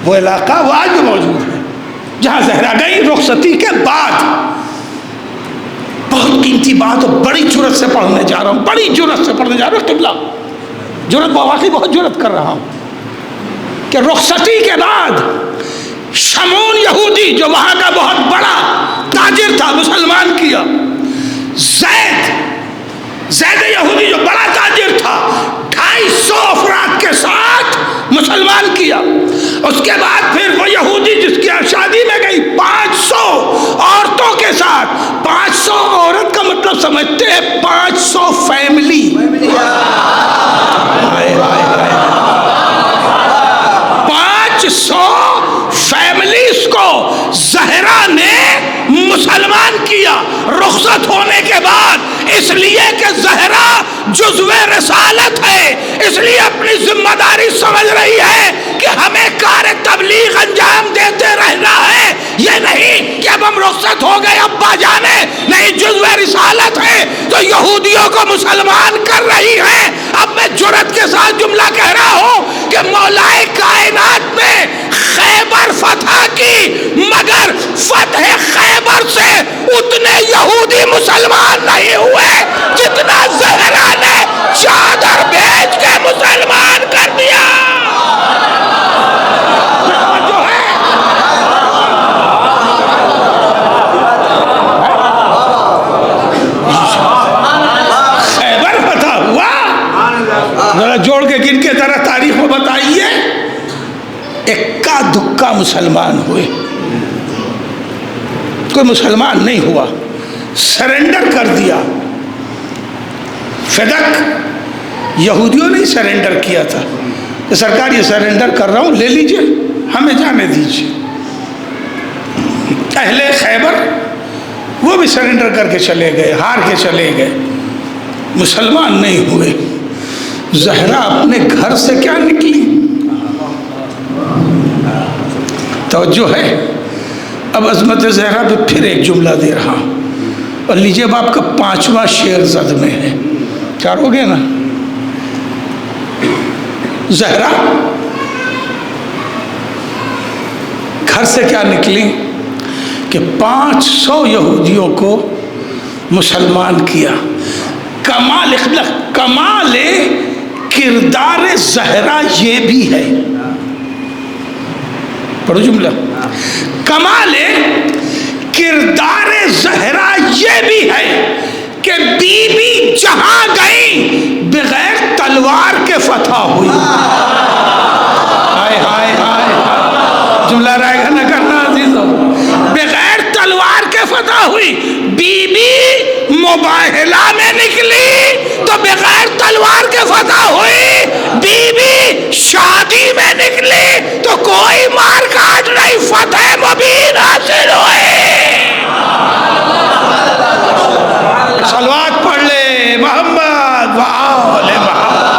وہ علاقہ وہ آج بھی موجود ہے جہاں زہرا گئی رخصتی کے بعد۔ بہت قیمتی بات، اور بڑی جرت سے پڑھنے جا رہا ہوں، بڑی جرت سے پڑھنے جا رہا ہوں، قبلہ جرت، واقعی بہت جرت کر رہا ہوں کہ رخصتی کے بعد شمون یہودی جو وہاں کا بہت بڑا تاجر تھا مسلمان کیا، زید یہودی جو بڑا تاجر تھا 250 افراد کے ساتھ مسلمان کیا۔ اس کے بعد پھر وہ یہودی جس کی شادی میں گئی 500 عورتوں کے ساتھ، 500 عورت کا مطلب سمجھتے ہیں 500 فیملی، 500 فیملیز کو زہرا نے مسلمان کیا رخصت ہونے کے بعد، اس لیے کہ زہرا جزو رسالت ہے، اس لیے اپنی ذمہ داری سمجھ رہی ہے کہ ہمیں کار تبلیغ انجام دیتے رہنا ہے، یہ نہیں کہ اب ہم رخصت ہو گئے ابا جانے، نہیں، جزو رسالت ہے تو یہودیوں کو مسلمان کر رہی ہے۔ اب میں جرت کے ساتھ جملہ کہہ رہا ہوں کہ مولائے کائنات نے خیبر فتح کی، مگر فتح خیبر سے اتنے یہودی مسلمان نہیں ہوئے جتنا زہرا نے چادر بھیج کے مسلمان کر دیا۔ خیبر فتح ہوا، ذرا جوڑ کے گن کے طرح تاریخ میں بتائیے، اکا دکا مسلمان ہوئے، کوئی مسلمان نہیں ہوا، سرنڈر کر دیا۔ فدق یہودیوں نے سرنڈر کیا تھا کہ سرکار یہ سرنڈر کر رہا ہوں، لے لیجئے، ہمیں جانے دیجئے۔ اہل خیبر وہ بھی سرنڈر کر کے چلے گئے، ہار کے چلے گئے، مسلمان نہیں ہوئے۔ زہرا اپنے گھر سے کیا نکلی؟ توجہ ہے؟ اب عظمت زہرا پہ پھر ایک جملہ دے رہا ہوں، اور لیجئے اب آپ کا 5واں شعر زد میں ہے، 4 ہو گئے نا۔ زہرا گھر سے کیا نکلی کہ 500 یہودیوں کو مسلمان کیا۔ کمال کردار زہرا یہ بھی ہے پڑھو جملہ، کمال کردار زہرا یہ بھی ہے کہ بی بی جہاں گئی بغیر تلوار کے فتح ہوئی. ہائے ہائے ہائے، جملہ رائے گا نہ کرنا عزیزو. بغیر تلوار کے فتح ہوئی. بی بی مباہلہ میں نکلی تو بغیر تلوار کے فتح ہوئی. بی بی شادی میں نکلی تو کوئی مار کاٹ نہیں، فتح مبین حاصل ہوئی. صلوات پڑھ لے محمد وآل محمد.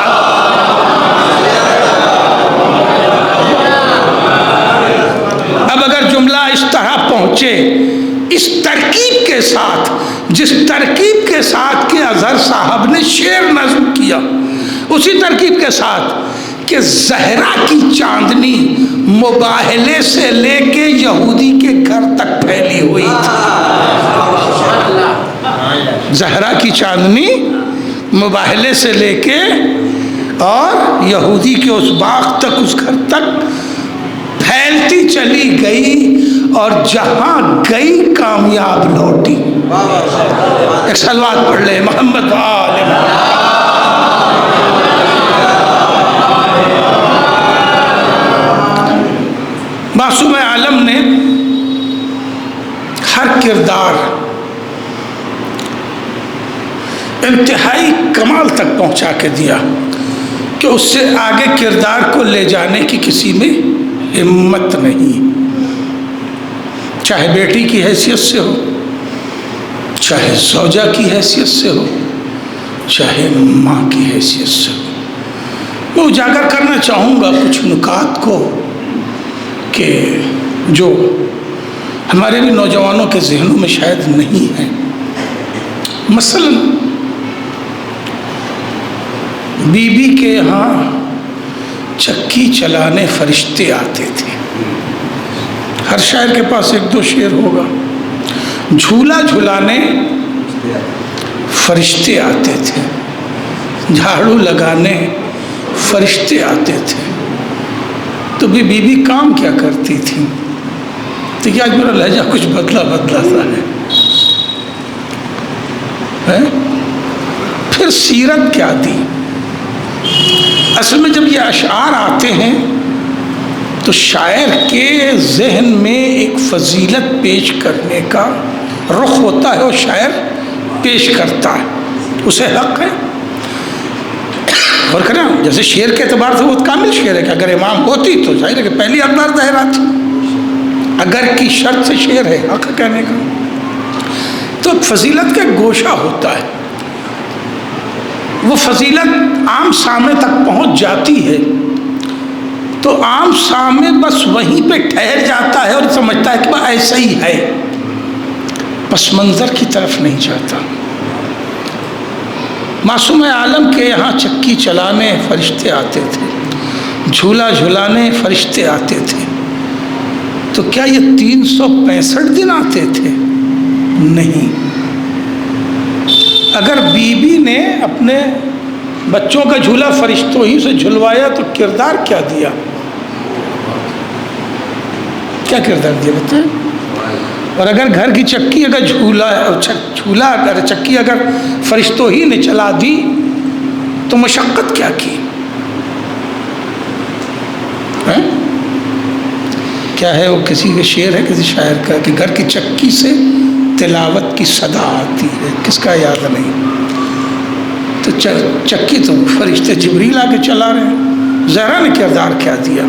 اب اگر جملہ اس طرح پہنچے، اس ترکیب کے ساتھ، جس ترکیب کے ساتھ کہ اظہر صاحب نے شعر نظم کیا، اسی ترکیب کے ساتھ کہ زہرا کی چاندنی مباہلے سے لے کے یہودی کے گھر تک پھیلی ہوئی تھی. زہرا کی چاندنی مباہلے سے لے کے اور یہودی کے اس باغ تک، اس گھر تک پھیلتی چلی گئی، اور جہاں گئی کامیاب لوٹی. ایک صلوات پڑھ لے محمد آل محمد. معصوم عالم نے ہر کردار انتہائی کمال تک پہنچا کے دیا کہ اس سے آگے کردار کو لے جانے کی کسی میں ہمت نہیں، چاہے بیٹی کی حیثیت سے ہو، چاہے زوجہ کی حیثیت سے ہو، چاہے ماں کی حیثیت سے ہو. میں اجاگر کرنا چاہوں گا کچھ نکات کو کہ جو ہمارے بھی نوجوانوں کے ذہنوں میں شاید نہیں ہیں. مثلا بی بی کے یہاں چکی چلانے فرشتے آتے تھے. ہر شاعر کے پاس ایک دو شعر ہوگا. جھولا جھلانے فرشتے آتے تھے، جھاڑو لگانے فرشتے آتے تھے. تو بی بی کام کیا کرتی تھی؟ تو کیا آج میرا لہجہ کچھ بدلا سا ہے. پھر سیرت کیا دی؟ اصل میں جب یہ اشعار آتے ہیں تو شاعر کے ذہن میں ایک فضیلت پیش کرنے کا رخ ہوتا ہے، اور شاعر پیش کرتا ہے، اسے حق ہے. اور کریں جیسے شعر کے اعتبار سے وہ کامل شعر ہے کہ اگر امام ہوتی تو ظاہر ہے کہ پہلی اقدار زہرا تھی. اگر کی شرط سے شعر ہے حق کہنے کا. تو فضیلت کا گوشہ ہوتا ہے، وہ فضیلت عام سامع تک پہنچ جاتی ہے تو عام سامع بس وہیں پہ ٹھہر جاتا ہے اور سمجھتا ہے کہ وہ ایسا ہی ہے، پس منظر کی طرف نہیں جاتا. معصوم عالم کے یہاں چکی چلانے فرشتے آتے تھے، جھولا جھلانے فرشتے آتے تھے. تو کیا یہ 365 دن آتے تھے؟ نہیں. اگر بی بی نے اپنے بچوں کا جھولا فرشتوں ہی سے جھلوایا تو کردار کیا دیا؟ کیا کردار دیا بتائیں؟ اور اگر گھر کی چکی اگر جھولا اگر چکی اگر فرشتوں ہی نے چلا دی تو مشقت کیا کی؟ کیا ہے وہ کسی کا شعر ہے کسی شاعر کا کہ گھر کی چکی سے تلاوت کی صدا آتی ہے، کس کا یاد نہیں. تو چکی تو فرشتے جبریل آ کے چلا رہے ہیں. زہرا نے کردار کیا دیا؟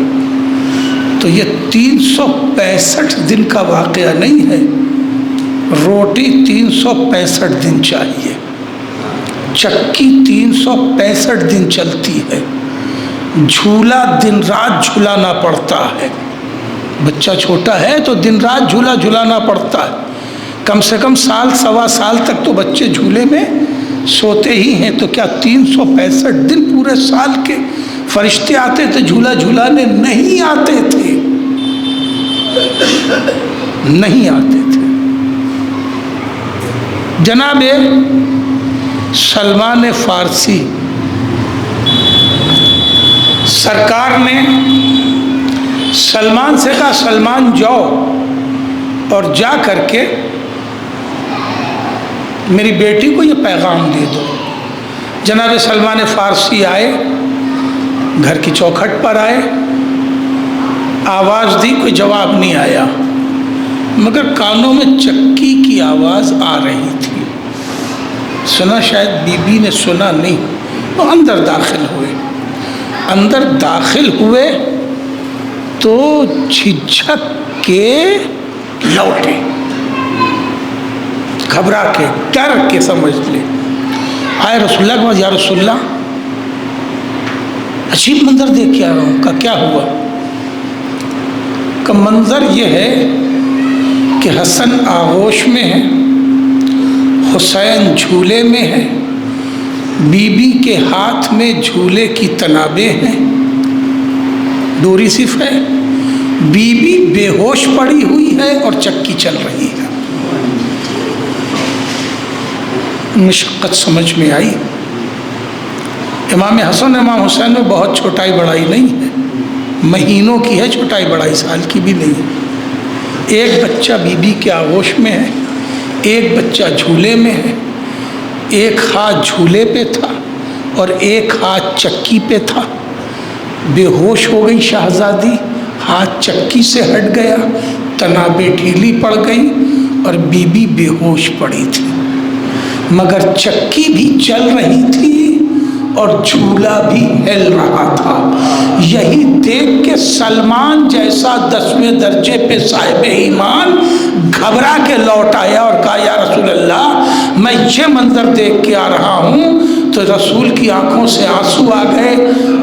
تو یہ 365 دن کا واقعہ نہیں ہے. روٹی 365 دن چاہیے، چکی 365 دن چلتی ہے، جھولا دن رات جھلانا پڑتا ہے. بچہ چھوٹا ہے تو دن رات جھولا جھلانا پڑتا ہے. کم سے کم سال سوا سال تک تو بچے جھولے میں سوتے ہی ہیں. تو کیا 365 دن پورے سال کے فرشتے آتے تھے جھولا جھلانے؟ نہیں آتے تھے، نہیں آتے تھے. جناب سلمان فارسی سرکار نے سلمان سے کہا سلمان جاؤ اور جا کر کے میری بیٹی کو یہ پیغام دے دو۔ جناب سلمان فارسی آئے، گھر کی چوکھٹ پر آئے، آواز دی، کوئی جواب نہیں آیا، مگر کانوں میں چکی کی آواز آ رہی تھی۔ سنا شاید بی بی نے سنا نہیں، وہ اندر داخل ہوئے۔ اندر داخل ہوئے تو جھجک کے لوٹے، گھبرا کے، ڈر کے، سمجھ لے۔ آئے رسول اللہ کے پاس، یا رسول اللہ عجیب منظر دیکھ کے آ رہا ہوں۔ کہا کیا ہوا؟ کہ منظر یہ ہے کہ حسن آغوش میں ہے، حسین جھولے میں ہے، بی بی کے ہاتھ میں جھولے کی تنابیں ہیں، ڈوری صرف ہے، بی بی بے ہوش پڑی ہوئی ہے اور چکی چل رہی ہے۔ مشقت سمجھ میں آئی۔ امام حسن امام حسین میں بہت چھوٹائی بڑائی نہیں ہے، مہینوں کی ہے چھوٹائی بڑائی، سال کی بھی نہیں ہے۔ ایک بچہ بی بی کے آغوش میں ہے، ایک بچہ جھولے میں ہے، ایک ہاتھ جھولے پہ تھا اور ایک ہاتھ چکی پہ تھا۔ بے ہوش ہو گئی شہزادی، ہاتھ چکی سے ہٹ گیا، تنابیں ڈھیلی پڑ گئی اور بی بی بے ہوش پڑی تھی، مگر چکی بھی چل رہی تھی اور جھولا بھی ہل رہا تھا۔ یہی دیکھ کے سلمان جیسا 10ویں درجے پہ صاحب ایمان گھبرا کے لوٹ آیا اور کہا یا رسول اللہ میں یہ منظر دیکھ کے آ رہا ہوں۔ تو رسول کی آنکھوں سے آنسو آ گئے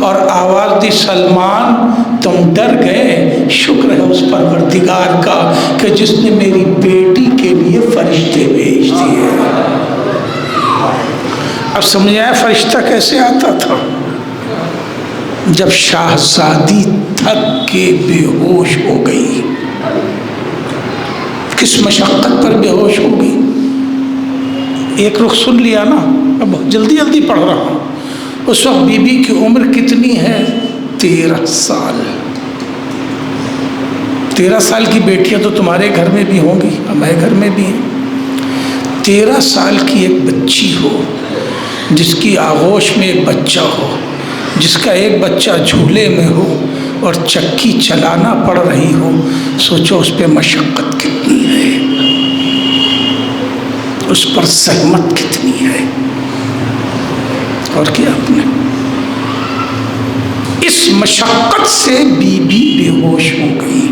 اور آواز دی سلمان تم ڈر گئے، شکر ہے اس پروردگار کا کہ جس نے میری بیٹی کے لیے فرشتے بھیج دیے۔ اب سمجھ آیا فرشتہ کیسے آتا تھا؟ جب شہزادی تھک کے بے ہوش ہو گئی۔ کس مشقت پر بے ہوش ہو گئی؟ ایک رخ سن لیا نا، اب جلدی جلدی پڑھ رہا ہوں۔ اس وقت بی بی کی عمر کتنی ہے؟ 13 سال۔ 13 سال کی بیٹیاں تو تمہارے گھر میں بھی ہوں گی، ہمارے گھر میں بھی ہیں۔ 13 سال کی ایک بچی ہو جس کی آغوش میں ایک بچہ ہو، جس کا ایک بچہ جھولے میں ہو اور چکی چلانا پڑ رہی ہو، سوچو اس پہ مشقت کتنی ہے، اس پر زحمت کتنی ہے۔ اور کیا آپ نے اس مشقت سے بی بی بے ہوش ہو گئی۔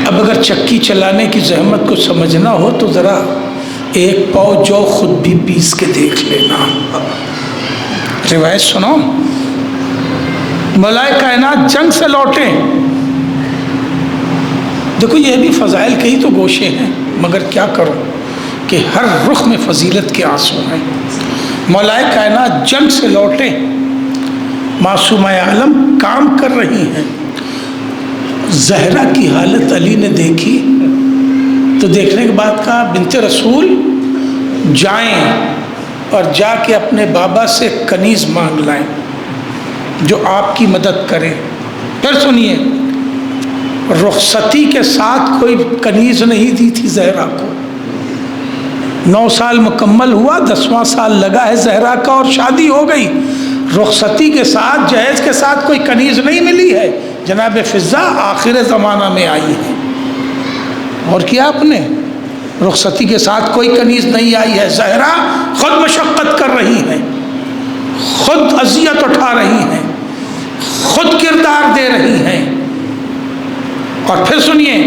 اب اگر چکی چلانے کی زحمت کو سمجھنا ہو تو ذرا ایک پاؤ جو خود بھی پیس کے دیکھ لینا۔ روایت سنو، مولائے کائنات جنگ سے لوٹے، دیکھو یہ بھی فضائل کے ہی تو گوشے ہیں، مگر کیا کرو کہ ہر رخ میں فضیلت کے آنسو ہیں۔ مولائے کائنات جنگ سے لوٹے، معصومہ عالم کام کر رہی ہیں۔ زہرا کی حالت علی نے دیکھی تو دیکھنے کے بعد کہا بنت رسول جائیں اور جا کے اپنے بابا سے کنیز مانگ لائیں جو آپ کی مدد کرے۔ پھر سنیے، رخصتی کے ساتھ کوئی کنیز نہیں دی تھی زہرا کو۔ 9 سال مکمل ہوا، 10واں سال لگا ہے زہرا کا اور شادی ہو گئی۔ رخصتی کے ساتھ، جہیز کے ساتھ کوئی کنیز نہیں ملی ہے۔ جناب فضہ آخر زمانہ میں آئی ہے، اور کیا آپ نے رخصتی کے ساتھ کوئی کنیز نہیں آئی ہے۔ زہرا خود مشقت کر رہی ہیں، خود اذیت اٹھا رہی ہیں، خود کردار دے رہی ہیں۔ اور پھر سنیے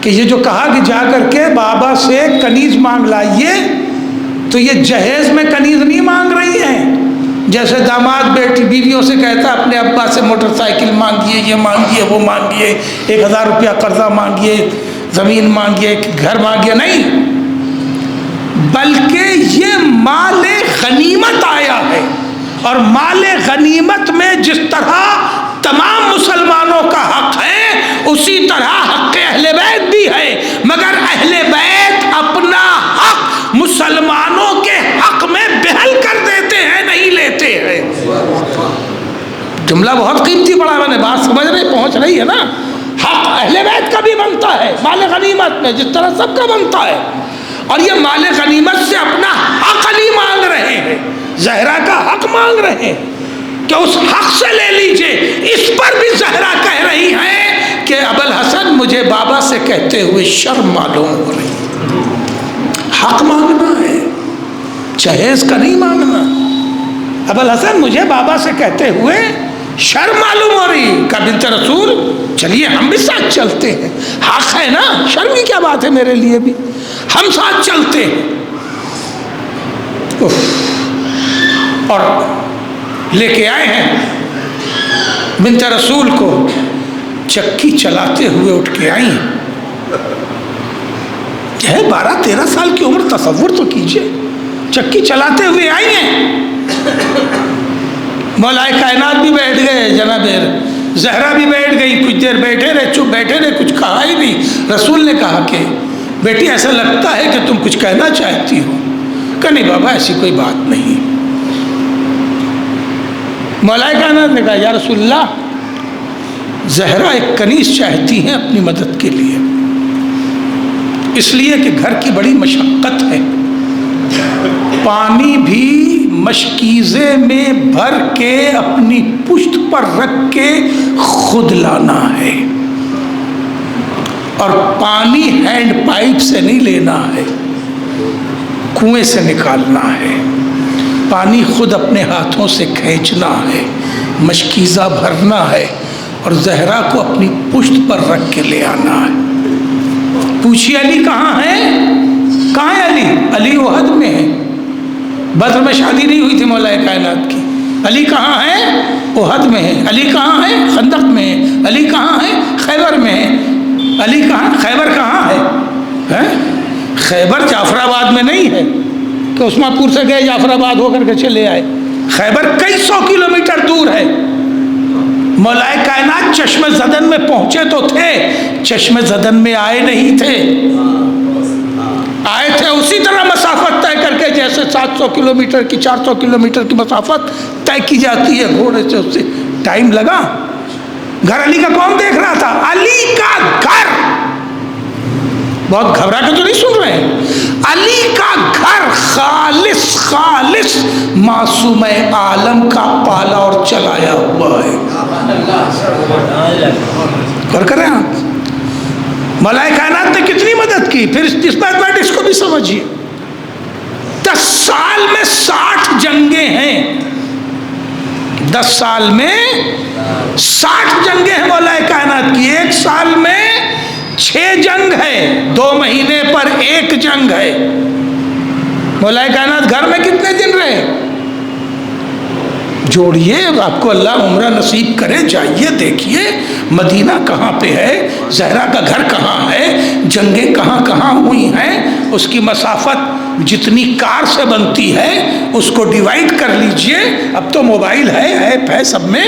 کہ یہ جو کہا کہ جا کر کے بابا سے کنیز مانگ لائیے، تو یہ جہیز میں کنیز نہیں مانگ رہی ہیں جیسے داماد بیٹی بیویوں سے کہتا اپنے ابا سے موٹر سائیکل مانگیے، یہ مانگیے، وہ مانگیے، 1000 روپیہ قرضہ مانگیے، زمین مانگیے، گھر مانگیے، نہیں، بلکہ یہ مال غنیمت آیا ہے، اور مال غنیمت میں جس طرح تمام مسلمانوں کا حق ہے اسی طرح حق اہل بیت بھی ہے، مگر اہل بیت اپنا حق مسلمانوں کے حق میں بحل کر دیتے ہیں، نہیں لیتے ہیں۔ جملہ بہت قیمتی پڑا میں نے، بات سمجھ رہے پہنچ رہی ہے نا؟ حق اہل بیت کا بھی بنتا ہے مال غنیمت میں، جس طرح سب کا بنتا ہے، اور یہ مال غنیمت سے اپنا حق علی مانگ رہے ہیں، زہرا کا حق مانگ رہے ہیں کہ اس حق سے لے لیجئے۔ اس پر بھی زہرا کہہ رہی ہیں کہ ابوالحسن مجھے بابا سے کہتے ہوئے شرم معلوم ہو رہی ہے۔ حق مانگنا ہے، جہیز کا نہیں مانگنا۔ ابوالحسن مجھے بابا سے کہتے ہوئے شرم معلوم ہو رہی، کہ بنت رسول چلیے ہم بھی ساتھ چلتے ہیں، حق ہے نا، شرم کی کیا بات ہے میرے لیے بھی، ہم ساتھ چلتے ہیں۔ اور لے کے آئے ہیں بنت رسول کو، چکی چلاتے ہوئے اٹھ کے آئی ہیں، ہے 12-13 سال کی عمر، تصور تو کیجئے، چکی چلاتے ہوئے آئی ہیں۔ مولا کائنات بھی بیٹھ گئے، جناب زہرا بھی بیٹھ گئی، کچھ دیر بیٹھے رہے، چپ بیٹھے رہے، کچھ کہا ہی نہیں۔ رسول نے کہا کہ بیٹی ایسا لگتا ہے کہ تم کچھ کہنا چاہتی ہو، کہ نہیں بابا ایسی کوئی بات نہیں۔ مولا کائنات نے کہا یا رسول اللہ، زہرا ایک کنیز چاہتی ہیں اپنی مدد کے لیے، اس لیے کہ گھر کی بڑی مشقت ہے، پانی بھی مشکیزے میں بھر کے اپنی پشت پر رکھ کے خود لانا ہے، اور پانی ہینڈ پائپ سے نہیں لینا ہے، کنویں سے نکالنا ہے، پانی خود اپنے ہاتھوں سے کھینچنا ہے، مشکیزہ بھرنا ہے، اور زہرا کو اپنی پشت پر رکھ کے لے آنا ہے۔ پوچھیے علی کہاں ہے؟ کہاں ہے علی؟ علی احد میں ہے، بدر میں شادی نہیں ہوئی تھی مولا کائنات کی۔ علی کہاں ہے؟ احد میں ہے۔ علی کہاں ہے؟ خندق میں ہے۔ علی کہاں ہے؟ خیبر میں ہے۔ علی کہاں؟ خیبر کہاں ہے؟ خیبر جعفر آباد میں نہیں ہے کہ عثمان پور سے گئے جعفر آباد ہو کر کے چلے آئے، خیبر کئی 100 کلومیٹر دور ہے۔ مولا کائنات چشم زدن میں پہنچے تو تھے، چشم زدن میں آئے نہیں تھے، آئے تھے اسی طرح مسافت طے کر کے جیسے 700 کلومیٹر کی 400 کلومیٹر کی مسافت طے کی جاتی ہے گھوڑے سے، اس سے ٹائم لگا۔ گھر علی کا کون دیکھ رہا تھا؟ علی کا گھر، بہت گھبرا کے تو نہیں سن رہے ہیں، علی کا گھر خالص خالص معصوم عالم کا پالا اور چلایا ہوا ہے۔ اور کریں آپ مولا کائنات نے کتنی مدد کی، پھر اس بات اس کو بھی سمجھیے، 10 سال میں 60 جنگیں ہیں، 10 سال میں 60 جنگیں ہیں مولا کائنات کی، ایک سال میں 6 جنگ ہے، 2 مہینے پر 1 جنگ ہے۔ مولا کائنات گھر میں کتنے دن رہے؟ جوڑیے، آپ کو اللہ عمرہ نصیب کرے، جائیے دیکھیے مدینہ کہاں پہ ہے، زہرا کا گھر کہاں ہے، جنگیں کہاں کہاں ہوئی ہیں، اس کی مسافت جتنی کار سے بنتی ہے اس کو ڈیوائیڈ کر لیجئے۔ اب تو موبائل ہے، ایپ ہے سب میں،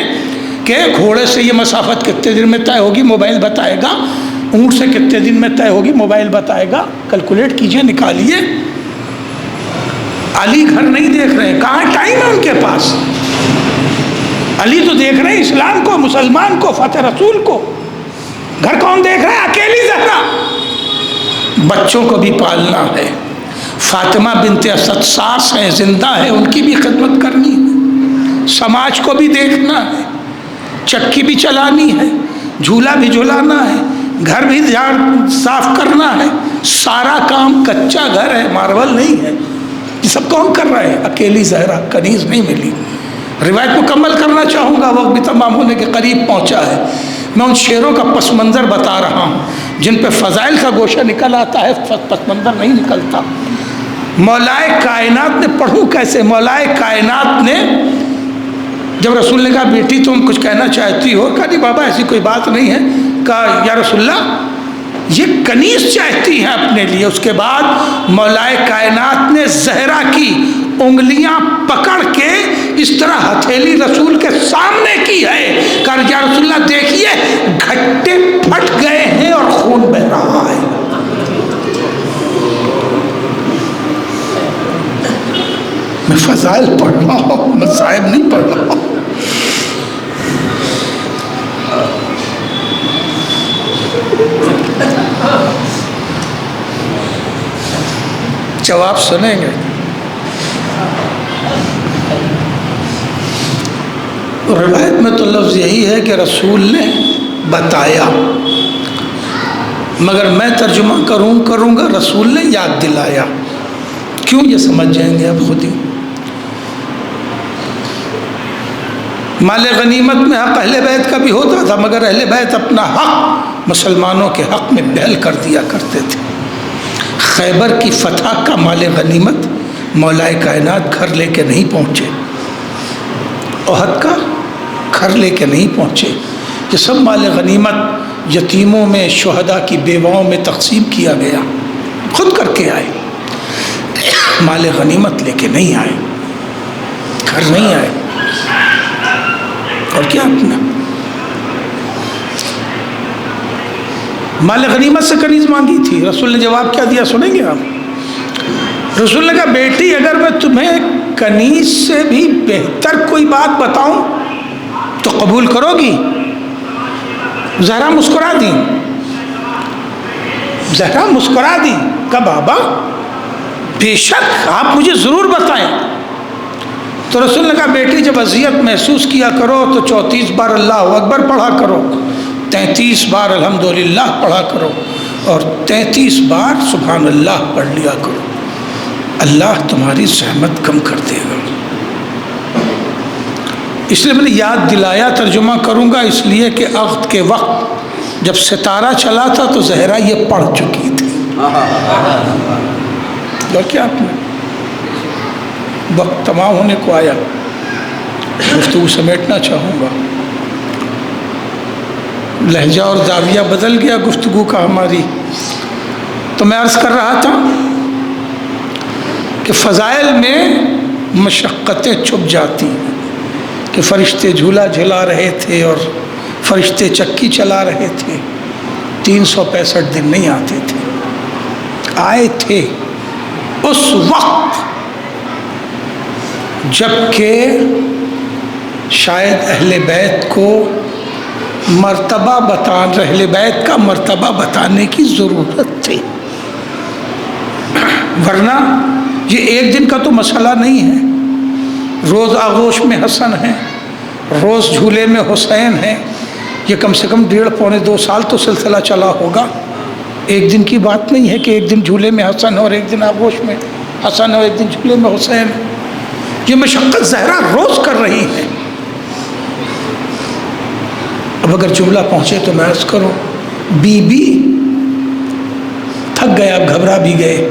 کہ گھوڑے سے یہ مسافت کتنے دن میں طے ہوگی موبائل بتائے گا، اونٹ سے کتنے دن میں طے ہوگی موبائل بتائے گا، کیلکولیٹ کیجئے، نکالیے۔ علی گھر نہیں دیکھ رہے، کہاں ٹائم ہے ان کے پاس؟ علی تو دیکھ رہے ہیں اسلام کو، مسلمان کو، فتح رسول کو۔ گھر کون دیکھ رہا ہے؟ اکیلی زہرا۔ بچوں کو بھی پالنا ہے، فاطمہ بنت اسد ساس ہیں، زندہ ہے، ان کی بھی خدمت کرنی ہے، سماج کو بھی دیکھنا ہے، چکی بھی چلانی ہے، جھولا بھی جھلانا ہے، گھر بھی صاف کرنا ہے، سارا کام، کچا گھر ہے، ماربل نہیں ہے، یہ سب کون کر رہا ہے؟ اکیلی زہرا، کنیز نہیں ملی۔ روایت مکمل کرنا چاہوں گا، وقت بھی تمام ہونے کے قریب پہنچا ہے۔ میں ان شعروں کا پس منظر بتا رہا ہوں جن پہ فضائل کا گوشہ نکل آتا ہے، پس منظر نہیں نکلتا۔ مولا کائنات نے، پڑھوں کیسے؟ مولا کائنات نے جب رسول نے کہا بیٹی تم کچھ کہنا چاہتی ہو، کہا نہیں بابا ایسی کوئی بات نہیں ہے، کہا یا رسول اللہ یہ کنیز چاہتی ہے اپنے لیے۔ اس کے بعد مولا کائنات نے زہرا کی انگلیاں پکڑ کے اس طرح ہتھیلی رسول کے سامنے کی ہے، کہا یا رسول اللہ دیکھیے گھٹے پھٹ گئے ہیں اور خون بہ رہا ہے۔ میں فضائل پڑھ رہا ہوں، مصائب نہیں پڑھ رہا ہوں۔ جواب سنیں گے. روایت میں تو لفظ یہی ہے کہ رسول نے بتایا، مگر میں ترجمہ کروں گا رسول نے یاد دلایا. کیوں؟ یہ سمجھ جائیں گے اب خود ہی. مال غنیمت میں حق اہل بیت کا بھی ہوتا تھا، مگر اہل بیت اپنا حق مسلمانوں کے حق میں بہل کر دیا کرتے تھے. خیبر کی فتح کا مال غنیمت مولائے کائنات گھر لے کے نہیں پہنچے، احد کا گھر لے کے نہیں پہنچے. یہ سب مال غنیمت یتیموں میں، شہداء کی بیواؤں میں تقسیم کیا گیا. خود کر کے آئے، مال غنیمت لے کے نہیں آئے، گھر نہیں آئے. اور کیا اپنا مال غنیمت سے کنیز مانگی تھی. رسول نے جواب کیا دیا سنیں گے آپ؟ رسول نے کہا بیٹی اگر میں تمہیں کنیز سے بھی بہتر کوئی بات بتاؤں تو قبول کرو گی؟ زہرا مسکرا دی. زہرا مسکرا دی. کہا بابا بے شک آپ مجھے ضرور بتائیں. تو رسول نے کہا بیٹی جب اذیت محسوس کیا کرو تو 34 بار اللہ اکبر پڑھا کرو، 33 بار الحمدللہ پڑھا کرو، اور 33 بار سبحان اللہ پڑھ لیا کرو. اللہ تمہاری زحمت کم کر دے گا. اس لیے میں نے یاد دلایا. ترجمہ کروں گا اس لیے کہ عقد کے وقت جب ستارہ چلا تھا تو زہرا یہ پڑھ چکی تھی. اور کیا آپ نے وقت تمام ہونے کو آیا، گفتگو سمیٹنا چاہوں گا. لہجہ اور زاویہ بدل گیا گفتگو کا ہماری. تو میں عرض کر رہا تھا کہ فضائل میں مشقتیں چھپ جاتی ہیں، کہ فرشتے جھولا جھلا رہے تھے اور فرشتے چکی چلا رہے تھے. 365 دن نہیں آتے تھے، آئے تھے اس وقت جب کہ شاید اہل بیت کو اہل بیت کا مرتبہ بتانے کی ضرورت تھی. ورنہ یہ ایک دن کا تو مسئلہ نہیں ہے. روز آغوش میں حسن ہے، روز جھولے میں حسین ہے. یہ کم سے کم 1.5 پونے 2 سال تو سلسلہ چلا ہوگا. ایک دن کی بات نہیں ہے کہ ایک دن جھولے میں حسن اور ایک دن آغوش میں حسن اور ایک دن جھولے میں حسین. یہ مشقت زہرا روز کر رہی ہے. اب اگر جملہ پہنچے تو میں عرض کروں، بی بی تھک گئے، آپ گھبرا بھی گئے.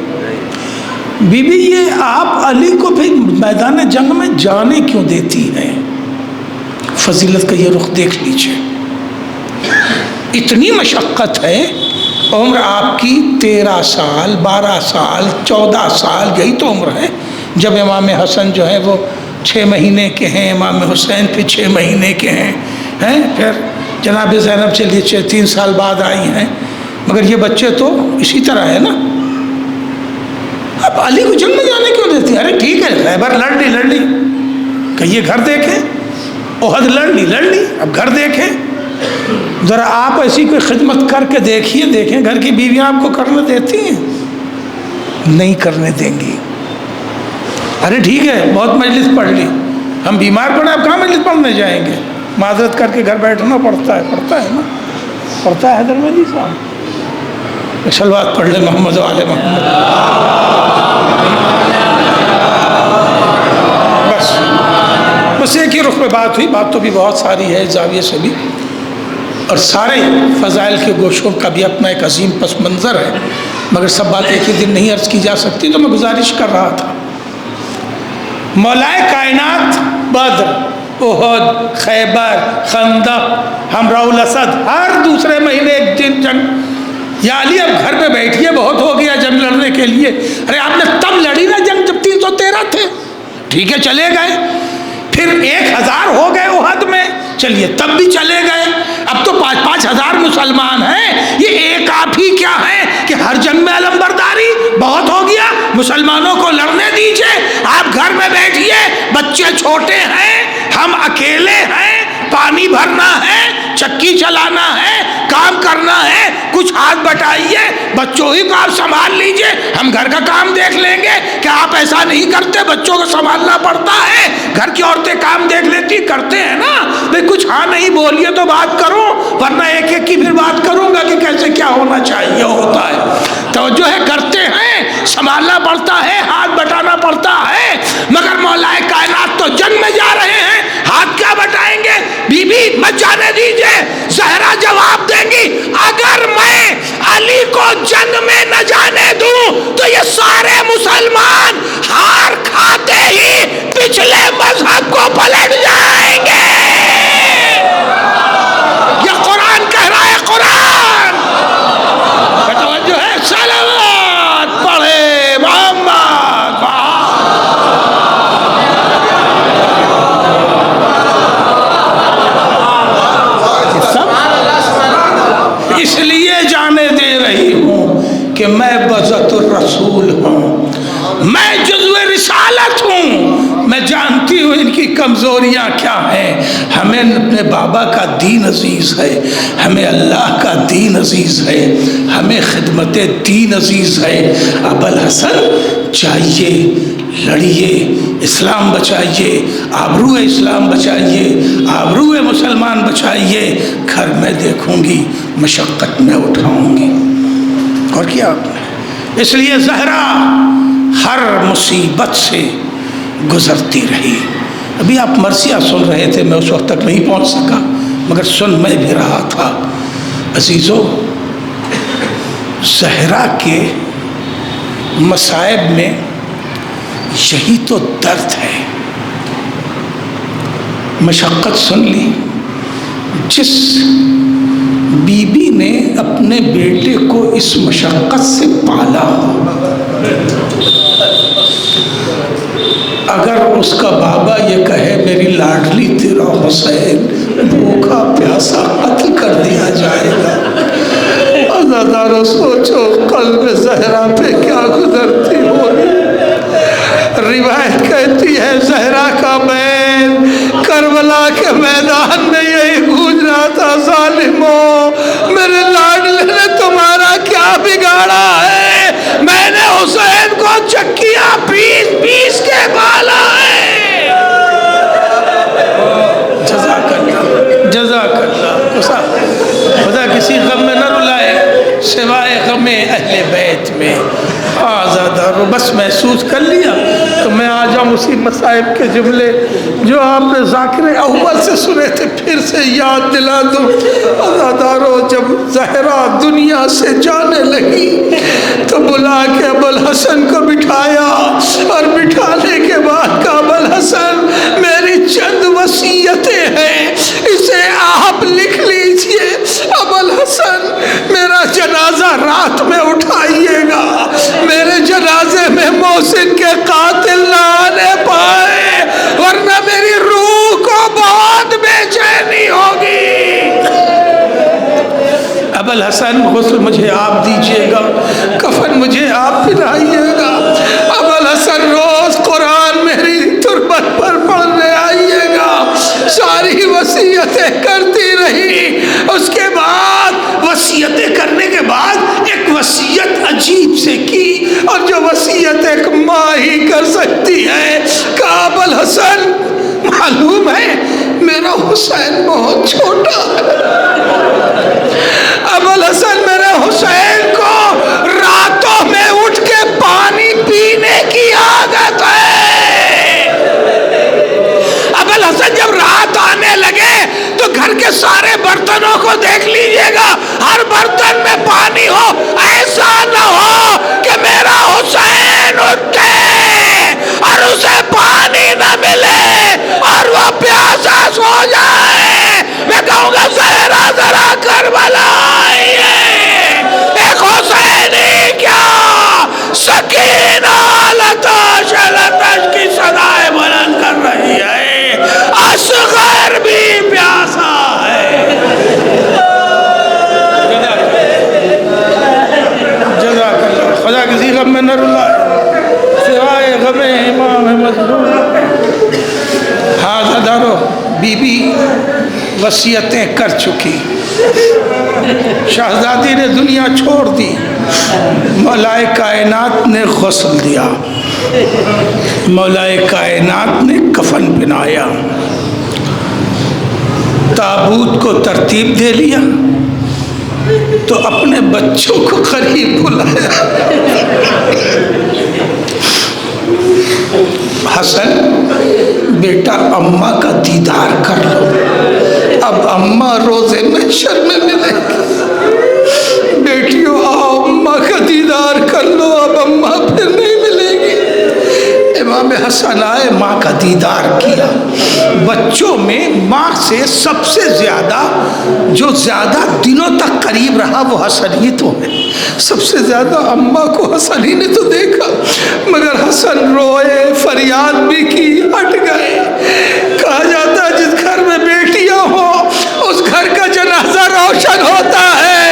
بی بی یہ آپ علی کو پھر میدان جنگ میں جانے کیوں دیتی ہیں؟ فضیلت کا یہ رخ دیکھ لیجئے. اتنی مشقت ہے. عمر آپ کی 13 سال 12 سال 14 سال یہی تو عمر ہے. جب امام حسن جو ہے وہ 6 مہینے کے ہیں، امام حسین پھر 6 مہینے کے ہیں. پھر جناب زینب چلیے 3 سال بعد آئی ہیں، مگر یہ بچے تو اسی طرح ہے نا. اب علی کو جنگ میں جانے کیوں دیتی؟ ارے ٹھیک ہے خیبر لڑ لی، کہیے گھر دیکھیں. احد لڑ لی، اب گھر دیکھیں. ذرا آپ ایسی کوئی خدمت کر کے دیکھیں گھر کی بیویاں آپ کو کرنے دیتی ہیں؟ نہیں کرنے دیں گی. ارے ٹھیک ہے بہت مجلس پڑھ لی، ہم بیمار پڑے اب کہاں مجلس پڑھنے جائیں گے؟ معذرت کر کے گھر بیٹھنا پڑتا ہے نا، پڑھتا ہے حیدر مہدی صاحب. صلوات پڑھ لے محمد و آل محمد. بس ایک ہی رخ پہ بات ہوئی. بات تو بھی بہت ساری ہے زاویے سے بھی، اور سارے فضائل کے گوشوں کا بھی اپنا ایک عظیم پس منظر ہے، مگر سب بات ایک ہی دن نہیں عرض کی جا سکتی. تو میں گزارش کر رہا تھا، مولائے کائنات بدر، احد، خیبر، خندق، ہمراہ الاسد، ہر دوسرے مہینے ایک دن جنگ. یا علی اب گھر پہ بیٹھیے، بہت ہو گیا جنگ لڑنے کے لیے. ارے آپ نے تب لڑی نا جنگ جب 313 تھے. ٹھیک ہے چلے گئے، پھر 1000 ہو گئے احد میں، چلیے تب بھی چلے گئے. اب تو 5-5 ہزار مسلمان ہیں. یہ ایک آپ ہی کیا ہے کہ ہر جنگ میں علمبرداری بہت ہو گیا. مسلمانوں کو لڑنے دیجئے، آپ گھر میں بیٹھیے. بچے چھوٹے ہیں، ہم اکیلے ہیں. پانی بھرنا ہے، چکی چلانا ہے، کام کرنا ہے. کچھ کچھ ہاتھ بٹائیے، بچوں ہی کو آپ سنبھال لیجئے، ہم گھر کا کام دیکھ لیں گے۔ کیا آپ ایسا نہیں کرتے؟ بچوں کو سنبھالنا پڑتا ہے، گھر کی عورتیں کام دیکھ لیتی، کرتے ہیں نا بھئی۔ کچھ ہاں نہیں بولیے تو بات کرو، ورنہ ایک ایک کی پھر بات کروں گا کہ کیسے کیا ہونا چاہیے ہوتا ہے۔ توجہ ہے، کرتے ہیں، سنبھالنا پڑتا ہے، ہاتھ بٹانا پڑتا ہے، مگر مولا کائنات تو جنگ میں جا رہے ہیں، ہاتھ کیا بٹائیں گے؟ بی بی مت جانے دیجئے، زہرا جواب دیں گی اگر میں علی کو جنگ میں نہ جانے دوں تو یہ سارے مسلمان ہار کھاتے ہی پچھلے مذہب کو پلٹ جائیں گے۔ یہ قرآن کہہ رہا ہے، قرآن۔ توجہ ہے، صلوات پڑھے محمد۔ اس لیے جانے دے رہی ہوں کہ میں بذات الرسول ہوں، میں جزو رسالت ہوں، میں جانتی ہوں ان کی کمزوریاں کیا ہیں۔ ہمیں اپنے بابا کا دین عزیز ہے، ہمیں اللہ کا دین عزیز ہے، ہمیں خدمت دین عزیز ہے۔ ابوالحسن چاہیے لڑیے، اسلام بچائیے، آبرو اسلام بچائیے، آبرو مسلمان بچائیے۔ گھر میں دیکھوں گی، مشقت میں اٹھاؤں گی۔ اور کیا؟ اس لیے زہرا ہر مصیبت سے گزرتی رہی۔ ابھی آپ مرثیہ سن رہے تھے، میں اس وقت تک نہیں پہنچ سکا، مگر سن میں بھی رہا تھا۔ عزیزو، زہرا کے مصائب میں یہی تو درد ہے۔ مشقت سن لی۔ جس بی بی نے اپنے بیٹے کو اس مشقت سے پالا، اگر اس کا بابا یہ کہے میری لاڈلی تیرا حسین بھوکا پیاسا قتل کر دیا جائے گا، عزادارو سوچو قلب زہرا پہ کیا گزرتی ہوگی۔ روایت کہتی ہے زہرا کا بین کربلا کے میدان میں یہی گونج رہا تھا، ظالموں میرے لاڈلے نے تمہارا کیا بگاڑا ہے؟ میں نے حسین کو چکیاں پیس پیس کے بالا ہے۔ جزاک اللہ، جزاک اللہ۔ خدا کسی غم میں نہ رلائے سوائے غم اہل بیت میں۔ آزادارو بس محسوس کر لیا تو میں آ جاؤں اسی مصائب کے جملے جو آپ نے ذاکر اول سے سنے تھے پھر سے یاد دلا دوں۔ آزادارو جب زہرا دنیا سے جانے لگی تو بلا کے ابوالحسن کو بٹھایا، اور بٹھانے کے بعد کہا ابوالحسن میری چند وصیتیں ہیں، اسے آپ لکھ لیجئے۔ ابوالحسن میرا جنازہ رات میں اٹھائیے گا، میرے جنازے میں محسن کے قاتل نہ آنے پائے، ورنہ میری روح کو بہت بے چینی ہوگی۔ ابوالحسن غسل مجھے آپ دیجئے گا، کفن مجھے آپ پہنائیے گا۔ ابوالحسن روز قرآن میری تربت پر پڑھنے آئیے گا۔ ساری وصیتیں کرتی رہی۔ اس کے بعد وصیتیں کرنے کے بعد ایک وصیت عجیب سے کی، اور جو وصیت ایک ماں ہی کر سکتی ہے۔ کہا ابوالحسن معلوم ہے میرا حسین بہت چھوٹا ہے، ابوالحسن میرے حسین کو راتوں میں اٹھ کے پانی پینے کی عادت ہے۔ ابوالحسن جب رات آنے لگے تو گھر کے سارے برتنوں کو دیکھ لیجئے گا، ہر برتن میں پانی ہو، ایسا نہ ہو کہ میرا حسین اٹھے اور اسے پانی نہ ملے اور وہ پیاسا سو جائے۔ میں کہوں گا زہرا ذرا کربلا آئیے، ایک حسینی کیا سکینہ لتاش لتاش کی صدائیں بلند کر رہی ہے، اصغر بھی پیاسا ہے۔ جزاک اللہ۔ خدا کسی غم میں نہ رلائے سوائے غم امام مظلوم۔ ہاں دارو بی بی وصیتیں کر چکی، شہزادی نے دنیا چھوڑ دی، مولائے کائنات نے غسل دیا، مولائے کائنات نے کفن پہنایا، تابوت کو ترتیب دے لیا تو اپنے بچوں کو قریب بلایا۔ حسن بیٹا اماں کا دیدار کر لو، اب اماں روزے محشر میں ملے گی، بیٹیوں آؤ اماں کا دیدار کر لو، اب اماں پھر نہیں ملے گی۔ امام حسن آئے، ماں کا دیدار کیا۔ بچوں میں ماں سے سب سے زیادہ جو زیادہ دنوں تک قریب رہا وہ حسن ہی تو ہے، سب سے زیادہ اماں کو حسن ہی نے تو دیکھا، مگر حسن روئے، فریاد بھی کی، ہٹ گئے۔ کہا جاتا ہے جس گھر میں بیٹیاں ہوں اس گھر کا جنازہ روشن ہوتا ہے۔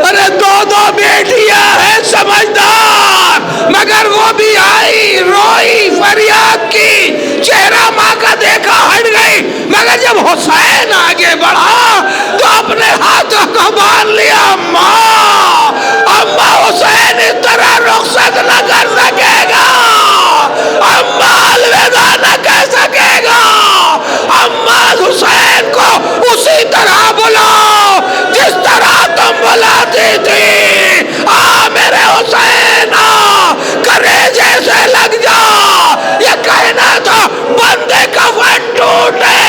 ارے دو بیٹیاں ہیں سمجھدار، مگر وہ بھی آئی، روئی، فریاد کی، چہرہ ماں کا دیکھا، ہٹ گئی، مگر جب حسین آگے بڑھا تو اپنے ہاتھوں کو باندھ لیا۔ اماں حسین اس طرح رخصت نہ کر سکے گا، اماں الوداع نہ کہہ سکے گا، اماں حسین کو اسی طرح بلاؤ جس طرح تم بلاتی تھی۔ آ میرے حسین آ، کریجے سے لگ جا، یہ کہنا تھا بندے کفن ٹوٹے،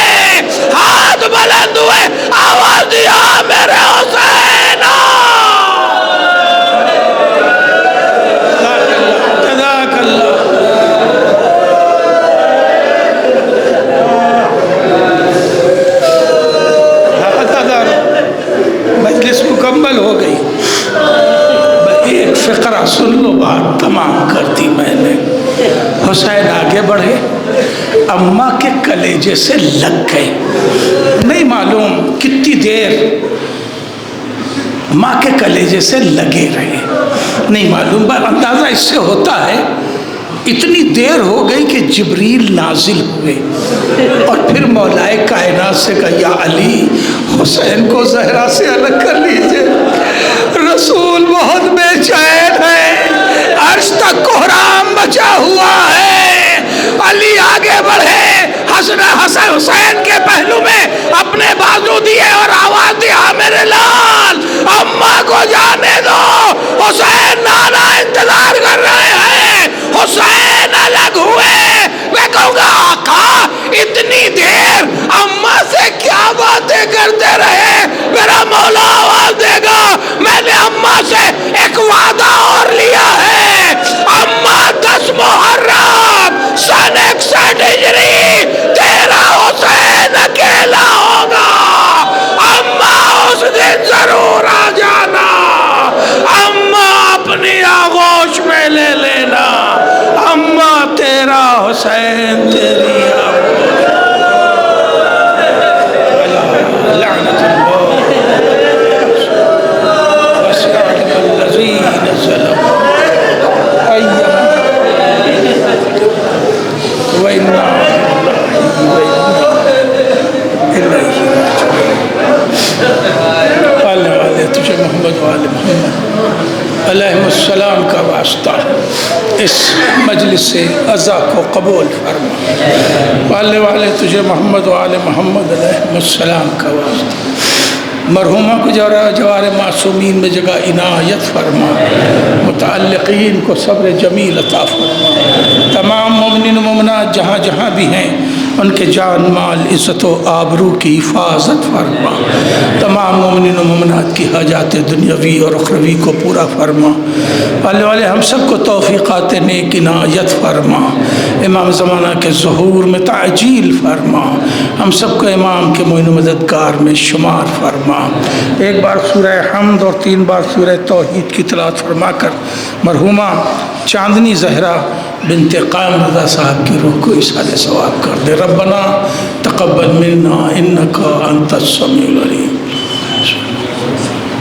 ہاتھ بلند ہوئے، آواز دیا میرے حسین آ۔ جزاک اللہ۔ مجلس مکمل ہو گئی، ایک فقرہ سن لو، بات تمام کر دی میں نے۔ حسین آگے بڑھے، اماں کے کلیجے سے لگ گئے، نہیں معلوم کتنی دیر ماں کے کلیجے سے لگے رہے، نہیں معلوم، اندازہ اس سے ہوتا ہے اتنی دیر ہو گئی کہ جبریل نازل ہوئے اور پھر مولائے کائنات سے کہا یا علی حسین کو زہرا سے الگ کر لیجئے، رسول بہت بے چین ہے، عرش تک کوہرام بچا ہوا ہے۔ علی آگے بڑھے، حسن حسین کے پہلو میں اپنے بازو دیے اور آواز دیا میرے لال اماں کو جانے دو، حسین نانا انتظار کر رہے ہیں۔ حسین الگ ہوئے، میں کہوں گا آقا اتنی دیر اماں سے کیا باتیں کرتے رہے، میرا مولا آواز دے گا میں نے اماں سے ایک وعدہ اور لیا ہے، اماں 10 محرم سن 61 ہجری تیرا حسین اکیلا ہوگا، اماں اس دن ضرور آ جانا، اماں اپنی آغوش میں لے لینا، اماں تیرا حسین تیری آغوش۔ لعنت اللہ وسلم الذین ظلموا وإنا والے تجھے محمد والے محمد علیہ السلام کا واسطہ اس مجلس سے عزا کو قبول فرما، والے تجھے محمد والے محمد علیہ السلام کا واسطہ مرحومہ کو جوار معصومین میں جگہ عنایت فرما، متعلقین کو صبر جمیل عطا فرما، تمام مومنین و مومنات جہاں جہاں بھی ہیں ان کے جان مال عزت و آبرو کی حفاظت فرما، تمام مومنین و مومنات کی حاجات دنیاوی اور اخروی کو پورا فرما، والے ہم سب کو توفیقات نیک عنایت فرما، امام زمانہ کے ظہور میں تعجیل فرما، ہم سب کو امام کے معین و مددگار میں شمار فرما۔ ایک بار سورہ حمد اور 3 بار سورہ توحید کی تلاوت فرما کر مرحومہ چاندنی زہرا بنت قائم رضا صاحب کی روح کو اصحال ثواب کر دے۔ ربنا تقبل منا انکا انت السمیع العلیم۔